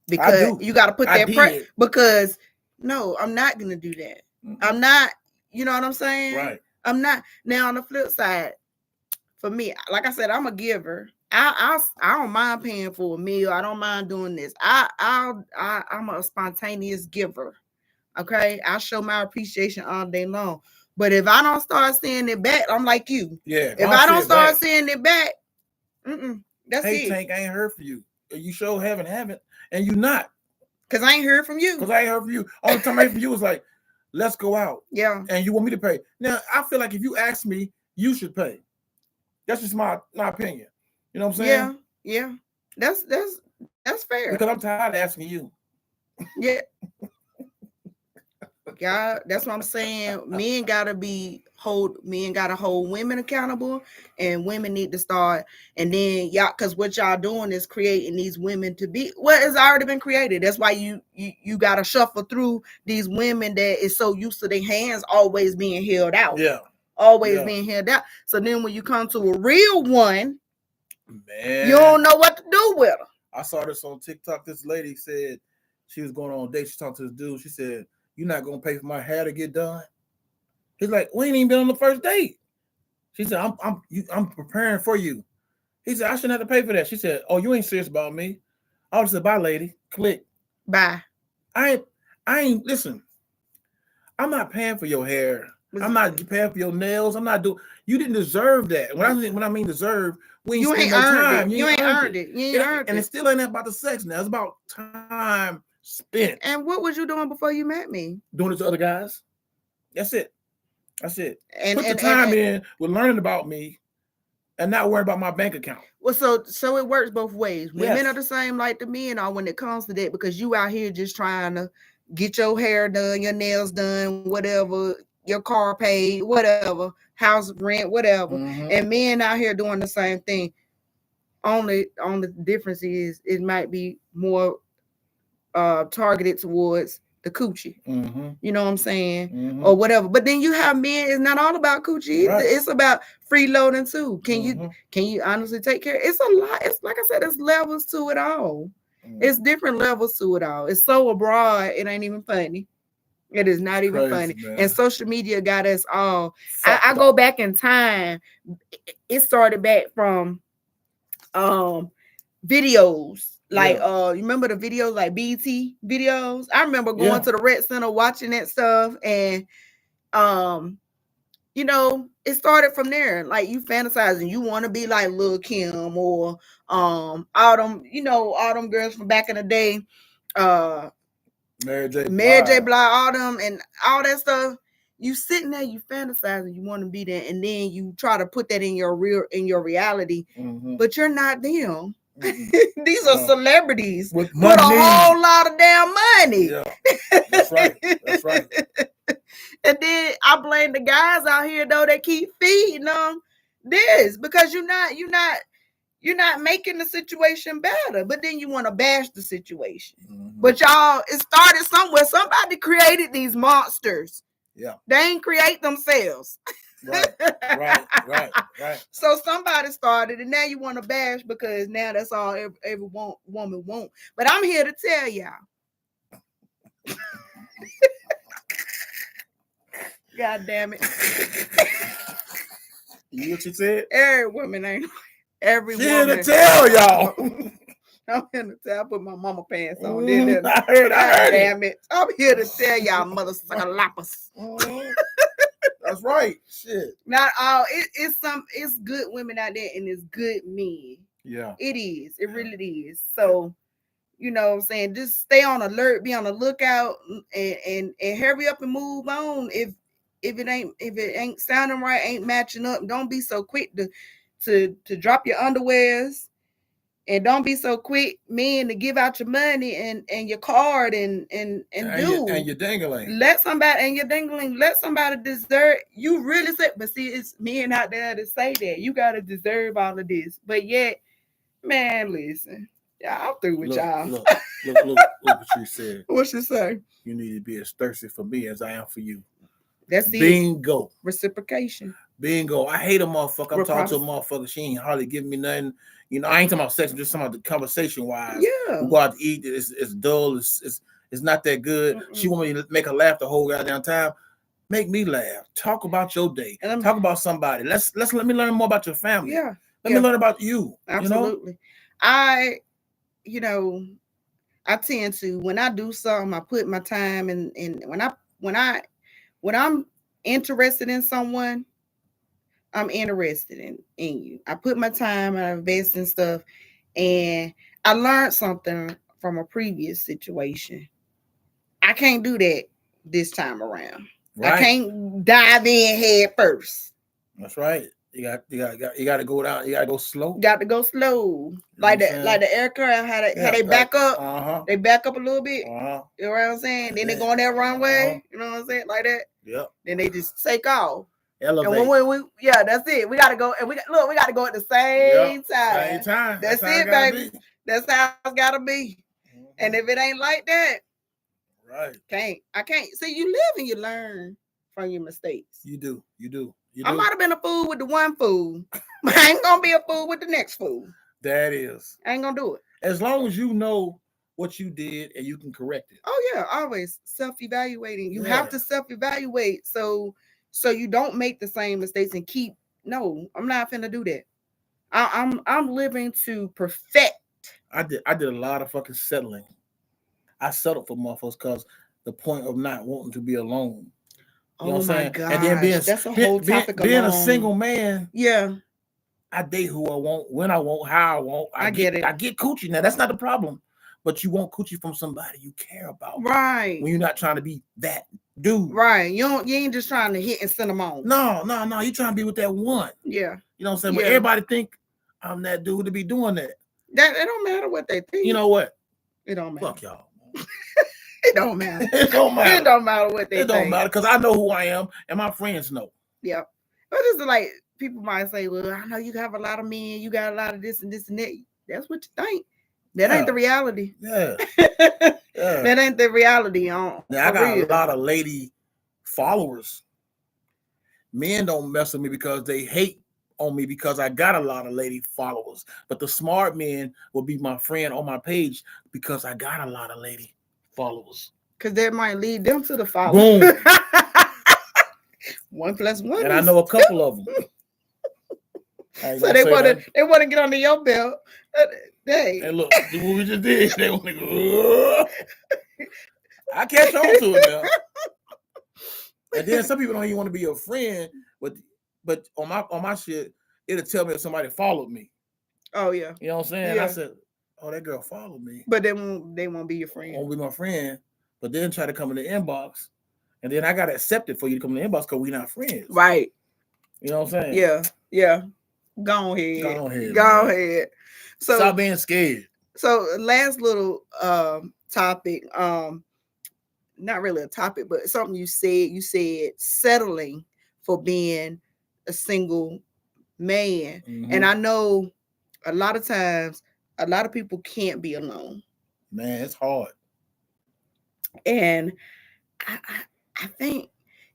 because you got to put that pressure. Because no, I'm not gonna do that. I'm not. You know what I'm saying? Right. I'm not. Now on the flip side, for me, like I said, I'm a giver. I don't mind paying for a meal. I don't mind doing this. I'm a spontaneous giver. Okay, I show my appreciation all day long. But if I don't start seeing it back, I'm like you. Yeah. If I don't start seeing it back, that's hey, it. Tank, I ain't heard from you. You sure haven't, and you not. Because I ain't heard from you. Because I ain't heard from you. Only time I heard from you was like, let's go out. Yeah. And you want me to pay. Now, I feel like if you ask me, you should pay. That's just my opinion. You know what I'm saying? Yeah. That's fair. Because I'm tired of asking you. Yeah. God, that's what I'm saying. Men gotta hold women accountable, and women need to start. And then y'all, because what y'all doing is creating these women to be what has already been created. That's why you gotta shuffle through these women that is so used to their hands always being held out. Yeah. Always being held out. So then when you come to a real one, man, you don't know what to do with her. I saw this on TikTok. This lady said she was going on a date. She talked to this dude. She said, "You're not gonna pay for my hair to get done." He's like, "We ain't even been on the first date." She said, I'm preparing for you." He said, "I shouldn't have to pay for that." She said, "Oh, you ain't serious about me." I would say, "Bye, lady." Click. Bye. I ain't listen. I'm not paying for your hair. I'm not paying for your nails. I'm not doing. You didn't deserve that. When I mean deserve, we ain't spend no time. You ain't earned it. You ain't earned it. And it still ain't about the sex now. It's about time spent. And what was you doing before you met me? Doing it to other guys. That's it. And put the time in with learning about me, and not worry about my bank account. Well, so it works both ways. Women are the same like the men are when it comes to that, because you out here just trying to get your hair done, your nails done, whatever, your car paid, whatever, house rent, whatever. And men out here doing the same thing. Only difference is it might be more targeted towards the coochie. You know what I'm saying? Or whatever. But then you have men, it's not all about coochie either. Right. It's about freeloading too. Can you honestly take care? It's a lot. It's like I said, it's levels to it all. It's different levels to it all. It's so abroad, it ain't even funny. It is not even funny. Man. And social media got us all. I go back in time. It started back from videos. Like you remember the videos like BT videos? I remember going to the Red Center watching that stuff, and you know, it started from there. Like you fantasizing, you want to be like Lil Kim or all them girls from back in the day, Mary J. Blige, all them and all that stuff. You sitting there, you fantasizing, you want to be there, and then you try to put that in your reality, but you're not them. These are celebrities with a whole lot of damn money. Yeah. That's right. That's right. And then I blame the guys out here though that keep feeding them this, because you're not making the situation better. But then you want to bash the situation. But y'all, it started somewhere. Somebody created these monsters. Yeah. They ain't create themselves. Right. So somebody started, and now you want to bash because now that's all every woman want. But I'm here to tell y'all. God damn it. You know what you said? Every woman ain't. Every woman. Here to tell y'all. I'm here to tell. I put my mama pants on. I heard damn it. I'm here to tell y'all, mother sucker loppers. That's right. Shit. Not all. It's good women out there, and it's good men. Yeah. It is. It really is. So, you know what I'm saying? Just stay on alert, be on the lookout, and hurry up and move on. If it ain't sounding right, ain't matching up, don't be so quick to drop your underwears And don't be so quick, men, to give out your money and your card and you're dangling. Let somebody and you're dangling. Let somebody deserve. You really say, but see, it's men out there to say that you gotta deserve all of this. But yet, man, listen, I'm through with y'all. Look what she said. What she say? You need to be as thirsty for me as I am for you. That's it. Bingo. Reciprocation. Bingo. I hate a motherfucker. I'm talking to a motherfucker. She ain't hardly giving me nothing. You know, I ain't talking about sex. I'm just talking about the conversation wise. Yeah. We go out to eat. It's dull. It's not that good. Mm-mm. She want me to make her laugh the whole goddamn time. Make me laugh. Talk about your day. Talk about somebody. Let me learn more about your family. Yeah. Let me learn about you. Absolutely. You know? I tend to, when I do something, I put my time and when I'm interested in someone, I'm interested in you. I put my time, I invest in stuff, and I learned something from a previous situation. I can't do that this time around. Right. I can't dive in head first. That's right. You got to go down. You got to go slow. Got to go slow. Like the aircraft had they back up. Uh-huh. They back up a little bit. Uh-huh. You know what I'm saying? Then they go on that runway. Uh-huh. You know what I'm saying? Like that. Yep. Then they just take off. Elevate. And when we that's it. We gotta go and we gotta go at the same time. Same time. That's it, baby. That's how it's gotta be. Mm-hmm. And if it ain't like that, right. I can't. See, you live and you learn from your mistakes. You do. I might have been a fool with the one fool, but I ain't gonna be a fool with the next fool. That is. I ain't gonna do it. As long as you know what you did and you can correct it. Oh yeah, always self-evaluating. You have to self-evaluate so you don't make the same mistakes and keep. No, I'm not finna do that. I'm living to perfect. I did a lot of fucking settling. I settled for motherfuckers because the point of not wanting to be alone. You know what I'm saying? God. And then that's a whole topic being a single man. Yeah. I date who I want, when I want, how I want. I get it. I get coochie. Now, that's not the problem. But you want coochie from somebody you care about. Right. When you're not trying to be that dude. Right. You ain't just trying to hit and send them on. No. You're trying to be with that one. Yeah. You know what I'm saying? But everybody think I'm that dude to be doing that. That it don't matter what they think. You know what? It don't matter. Fuck y'all. It don't matter. It don't matter. It don't matter what they think. It don't matter because I know who I am and my friends know. Yeah. But it's like people might say, well, I know you have a lot of men, you got a lot of this and this and that. That's what you think. That ain't the reality. Yeah. That ain't the reality. Now, I got a lot of lady followers. Men don't mess with me because they hate on me because I got a lot of lady followers. But the smart men will be my friend on my page because I got a lot of lady followers. Because that might lead them to the followers. Boom. 1 + 1. And I know a couple of them. So they want to get under your belt. Hey. And look, what we just did. They want to go. I catch on to it now. And then some people don't even want to be your friend, but on my shit, it'll tell me if somebody followed me. Oh yeah. You know what I'm saying? Yeah. I said, oh, that girl followed me. But they won't be your friend. Won't be my friend. But then try to come in the inbox. And then I gotta accept it for you to come in the inbox because we're not friends. Right. You know what I'm saying? Yeah. Yeah. Go ahead. Go ahead. So stop being scared. So last little topic, not really a topic, but something you said settling for being a single man. Mm-hmm. And I know a lot of times a lot of people can't be alone. Man, it's hard. And I think,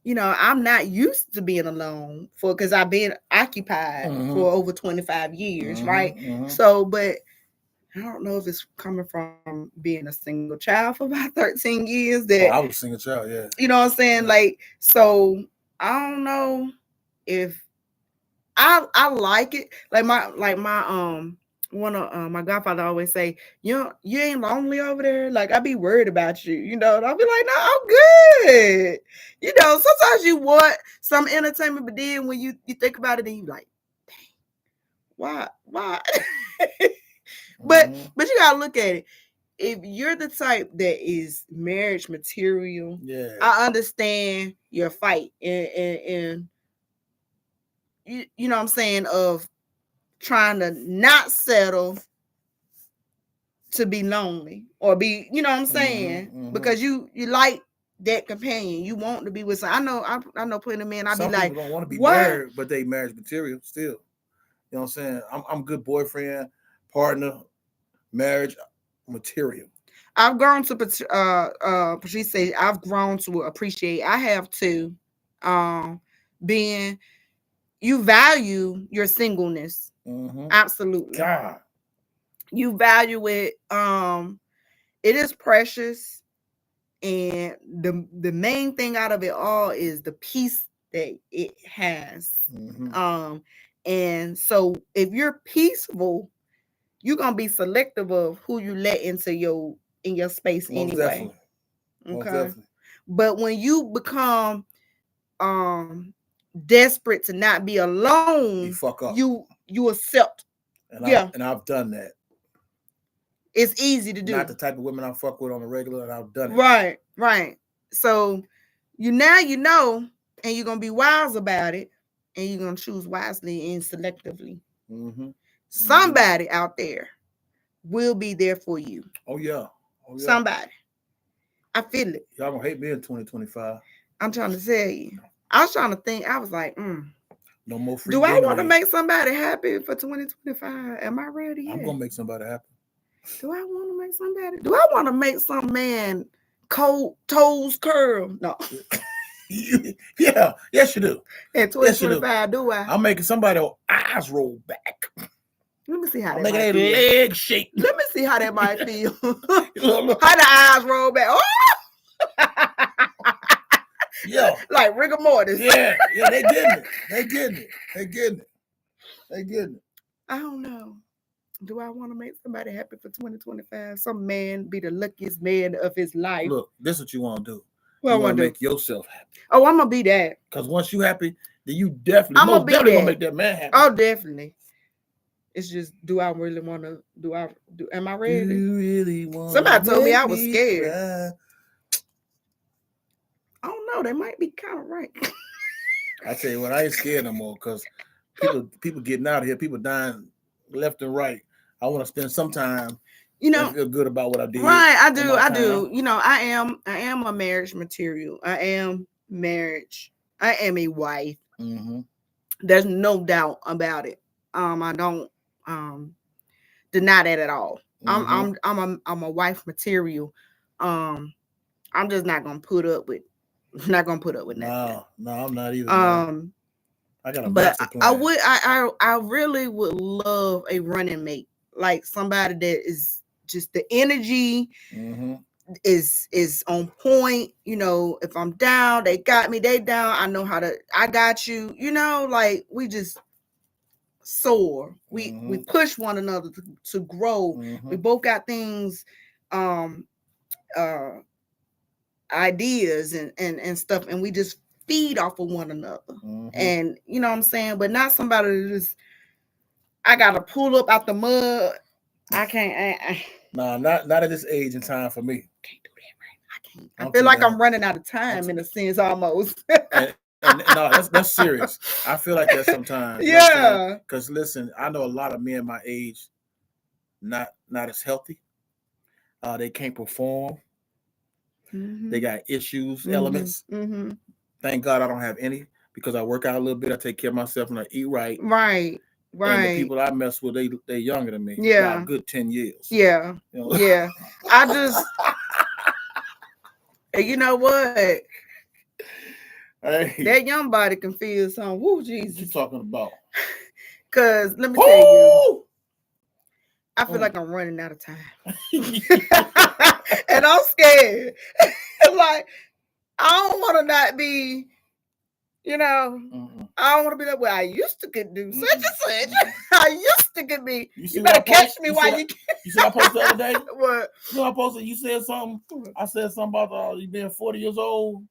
I'm not used to being alone because I've been occupied for over 25 years, right? Mm-hmm. So, but I don't know if it's coming from being a single child for about 13 years. I was a single child, yeah. You know what I'm saying? Yeah. Like, so I don't know if I like it. Like my one of my godfather always say, you ain't lonely over there. Like I be worried about you, and I'll be like, no, I'm good. Sometimes you want some entertainment, but then when you think about it, then you like, dang, why? But you gotta look at it. If you're the type that is marriage material, yeah, I understand your fight and you know what I'm saying, of trying to not settle to be lonely or be, you know what I'm saying? Because you like that companion. You want to be with some. I know plenty of men. I be like, people don't want to be what? married, but they marriage material still. You know what I'm saying? I'm good boyfriend, partner, marriage material. I've grown to Patrice say I've grown to appreciate. I have to being you value your singleness. Absolutely. God. You value it. It is precious. And the main thing out of it all is the peace that it has. And so if you're peaceful, you're gonna be selective of who you let into your space Most anyway. Definitely. Okay. Most definitely. But when you become desperate to not be alone, you fuck up. You accept. And I've done that. It's easy to do. Not the type of women I fuck with on a regular, and I've done it. Right. So you know, and you're gonna be wise about it, and you're gonna choose wisely and selectively. Somebody out there will be there for you. Oh yeah. Somebody. I feel it. Y'all gonna hate me in 2025. I'm trying to tell you. I was trying to think. I was like, no more free. Do I want to make somebody happy for 2025? Am I ready yet? I'm gonna make somebody happy. Do I want to make somebody? Do I want to make some man cold toes curl? No. Yeah, yes you do. In 2025, do I? I'm making somebody eyes roll back. Let me see how I'm that making might their legs shake. Let me see how that might feel. How the eyes roll back. Oh! Yeah. Like rigor mortis. Yeah, they getting it. I don't know. Do I want to make somebody happy for 2025? Some man be the luckiest man of his life. Look, this is what you want to do. What you want to make yourself happy. Oh, I'm gonna be that. Because once you happy, then you definitely gonna make that man happy. Oh, definitely. It's just, do I really want to? Am I ready? Do you really want? Somebody told me I was scared. I don't know. They might be kind of right. I tell you what, I ain't scared no more because people getting out of here, people dying left and right. I want to spend some time. I feel good about what I did. Right, I do. You know, I am a marriage material. I am marriage. I am a wife. There's no doubt about it. I don't deny that at all. I'm a wife material. I'm just not gonna put up with nothing. No, I'm not either. I got a master plan. I really would love a running mate, like somebody that is just the energy is on point. You know, if I'm down, they got me. They down. I got you. You know, like we just soar. We push one another to grow. We both got things, ideas and stuff, and we just feed off of one another. And you know what I'm saying, but not somebody that just I gotta pull up out the mud. I can't. Nah, not at this age and time for me. Can't do that, right? I can't. I feel like I'm running out of time in a sense almost. and no, that's serious. I feel like that sometimes. Yeah. Because listen, I know a lot of men my age not as healthy. They can't perform. They got issues, elements. Thank God I don't have any because I work out a little bit. I take care of myself and I eat right. Right. And the people I mess with, they younger than me. Yeah. By a good 10 years. Yeah. You know? Yeah. I just, you know what? Hey. That young body can feel something. Woo, Jesus. What you talking about? Because let me tell you, I feel like I'm running out of time. And I'm scared. Like, I don't want to not be, you know, I don't want to be like, well, I used to could do such and such. I used to could be. You better catch me while you can. You see I posted the other day? What? You know I posted, you said something. I said something about you being 40 years old.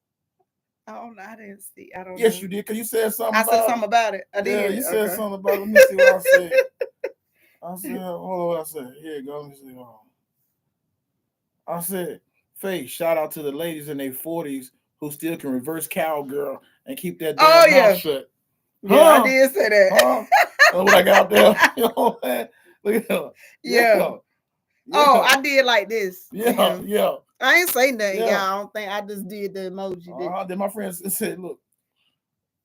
I don't know. I didn't see. I don't know. Yes, you did. Because you said something I said something about it. I did. Yeah, you said something about it. Let me see what I said. I said, hold on, what I said. Here you go. Let me see. Hold on. I said, Faye, shout out to the ladies in their 40s who still can reverse cowgirl and keep that damn mouth shut. Yeah, I did say that. That's what I got there. You know what I'm saying? Look at that. Yeah. Oh, I did like this. Yeah. I ain't say nothing, Yeah. y'all. I don't think I just did the emoji. Then my friends said, look,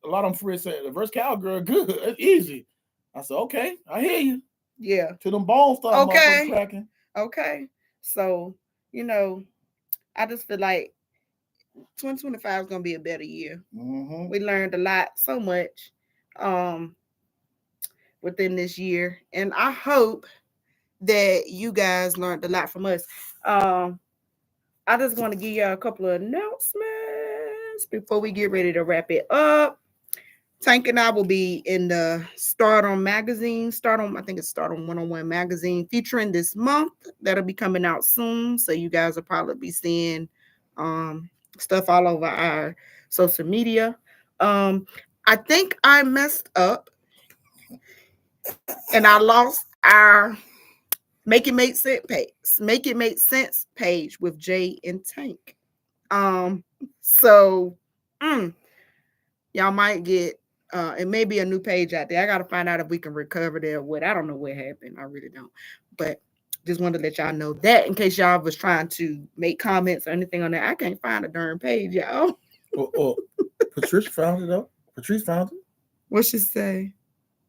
a lot of them friends said the verse cowgirl good. It's easy. I said, okay, I hear you. Yeah. Till them bones start Okay. cracking. Okay. So, you know, I just feel like 2025 is gonna be a better year. Mm-hmm. We learned a lot, so much, within this year, and I hope that you guys learned a lot from us. I just want to give y'all a couple of announcements before we get ready to wrap it up. Tank and I will be in the Start On 101 magazine featuring this month. That'll be coming out soon. So you guys will probably be seeing stuff all over our social media. I think I messed up and I lost our Make It Make Sense page with Jay and Tank. So y'all might get it may be a new page out there. I gotta find out if we can recover that or what. I don't know what happened. I really don't. But just wanted to let y'all know that in case y'all was trying to make comments or anything on that. I can't find a darn page, y'all. Patricia found it though. Patrice found it. What'd she say?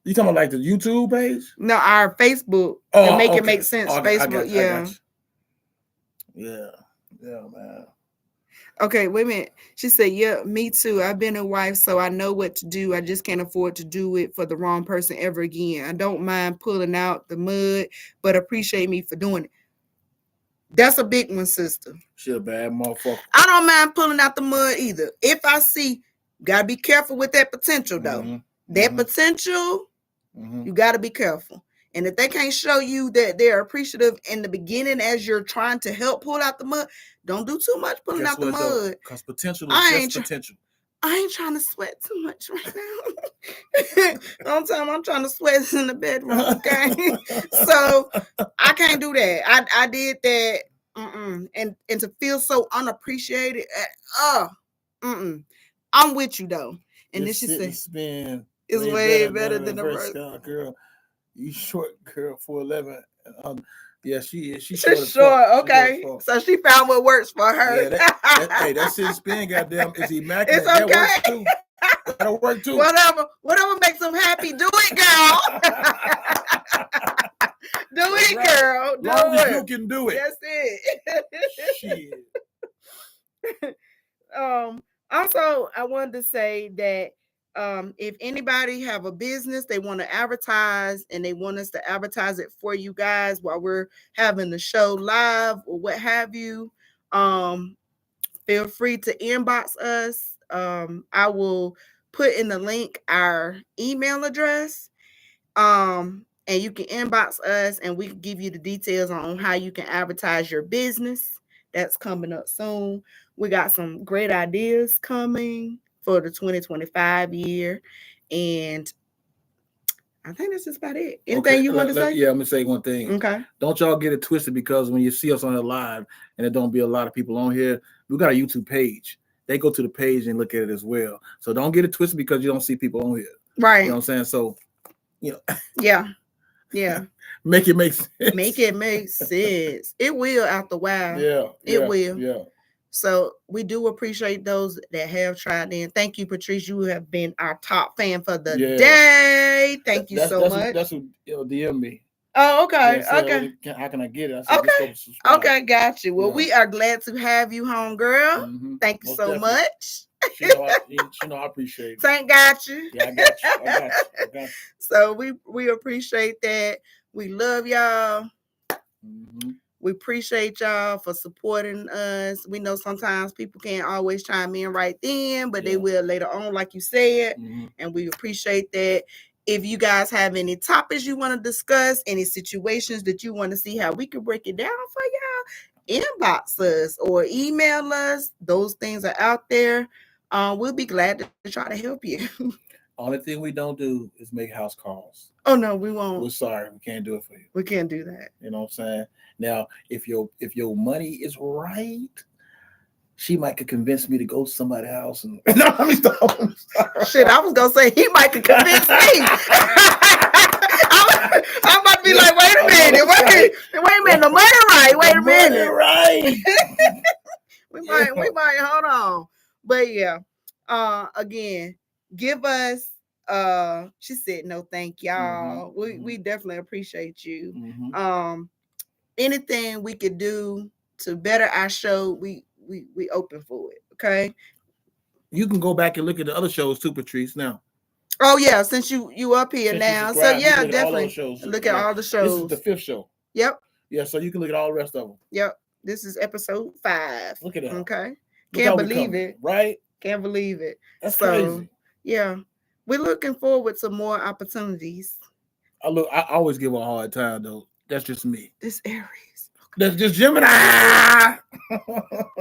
You talking about like the YouTube page? No, our Facebook. Make It Make Sense. Facebook. Yeah, man. Okay, wait a minute. She said, yeah, me too. I've been a wife, so I know what to do. I just can't afford to do it for the wrong person ever again. I don't mind pulling out the mud, but appreciate me for doing it. That's a big one, sister. She a bad motherfucker. I don't mind pulling out the mud either. If I see, gotta be careful with that potential though. Mm-hmm. That potential, you gotta be careful. And if they can't show you that they're appreciative in the beginning as you're trying to help pull out the mud, don't do too much pulling out the mud. Because potential is just potential. I ain't trying to sweat too much right now. Don't tell me I'm trying to sweat in the bedroom, okay? So I can't do that. I did that, and to feel so unappreciated. I'm with you though. And then she said, "Spin is way better than the first girl. You short girl 4'11". Yeah, she is. She's short. Okay, so she found what works for her. Yeah, that shit spin, goddamn, is immaculate. It's okay. That works too. That'll work too. Whatever makes them happy, do it, girl. Do it, right. Girl. Do long it. As you can do it. That's it. Shit. Also, I wanted to say that if anybody have a business they want to advertise and they want us to advertise it for you guys while we're having the show live or what have you, feel free to inbox us. I will put in the link our email address, and you can inbox us and we can give you the details on how you can advertise your business. That's coming up soon. We got some great ideas coming for the 2025 year. And I think that's just about it. Anything you want to say? Yeah, I'm going to say one thing. Okay. Don't y'all get it twisted, because when you see us on the live and there don't be a lot of people on here, we got a YouTube page. They go to the page and look at it as well. So don't get it twisted because you don't see people on here. Right. You know what I'm saying? So, Yeah. Make it make sense. Make it make sense. It will after a while. Yeah. It will. Yeah. So we do appreciate those that have tried in. Thank you, Patrice. You have been our top fan for the day. Thank you so much. That's who DM me. Oh, okay. Okay. How can I get it? I said, okay, got you. Well, we are glad to have you home, girl. Mm-hmm. Thank you so much. She know I appreciate it. Tank got you. Yeah, I got you. So we appreciate that. We love y'all. Mm-hmm. We appreciate y'all for supporting us. We know sometimes people can't always chime in right then, but they will later on, like you said. Mm-hmm. And we appreciate that. If you guys have any topics you want to discuss, any situations that you want to see how we can break it down for y'all, inbox us or email us. Those things are out there. We'll be glad to try to help you. Only thing we don't do is make house calls. Oh no, we won't. We're sorry, we can't do it for you. We can't do that. You know what I'm saying? Now, if your money is right, she might could convince me to go to somebody's house and no, let me stop. Shit, I was gonna say he might could convince me. I'm about to be like, wait a minute, wait a minute, the money right. Wait a minute, right? we might hold on. But yeah, again, give us. She said no, thank y'all. We definitely appreciate you. Anything we could do to better our show, we open for it. Okay. You can go back and look at the other shows too, Patrice. Now. Oh yeah, since you up here Since now, so yeah, definitely look at all the shows. This is the 5th show. Yep. Yeah, so you can look at all the rest of them. Yep. This is episode 5. Look at that. Okay. Look Can't believe it. Right? Can't believe it. That's crazy. Yeah, we're looking forward to more opportunities. I always give her a hard time though. That's just me. This Aries. That's just Gemini.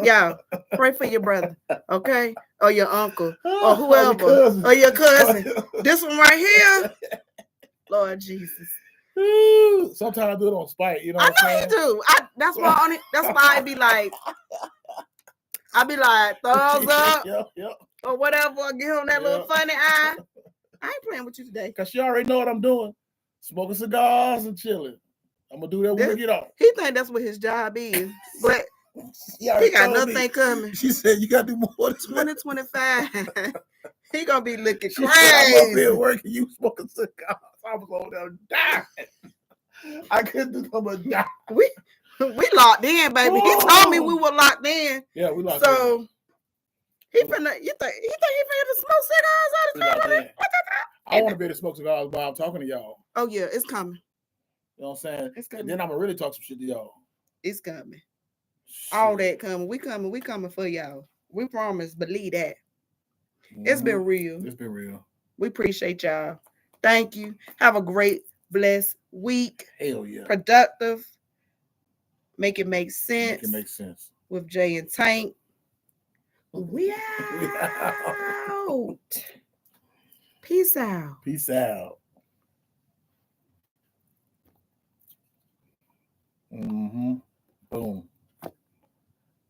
Yeah, pray for your brother, okay, or your uncle, or whoever, or your cousin. This one right here, Lord Jesus. Sometimes I do it on spite, you know. I know you do. That's why I be like, thumbs up, or whatever. I give him that little funny eye. I ain't playing with you today, cause she already know what I'm doing. Smoking cigars and chilling. I'm gonna do that when we get off. He think that's what his job is, but he got nothing coming. She said you gotta do more than 2025. He gonna be looking crazy. I'm up here working, you smoking cigars. I was on there dying. I couldn't do nothing but die. We locked in, baby. He told me we were locked in. Yeah, we locked in. So you think he finna smoke cigars all the time? I want to be able to smoke cigars while I'm talking to y'all. Oh yeah, it's coming. You know what I'm saying? It's coming. And then I'm gonna really talk some shit to y'all. It's coming. Shit. All that coming. We coming for y'all. We promise. Believe that. It's been real. It's been real. We appreciate y'all. Thank you. Have a great, blessed week. Hell yeah. Productive. Make it make sense. Make it make sense. With Jay and Tank. We out. Peace out. Peace out. Boom.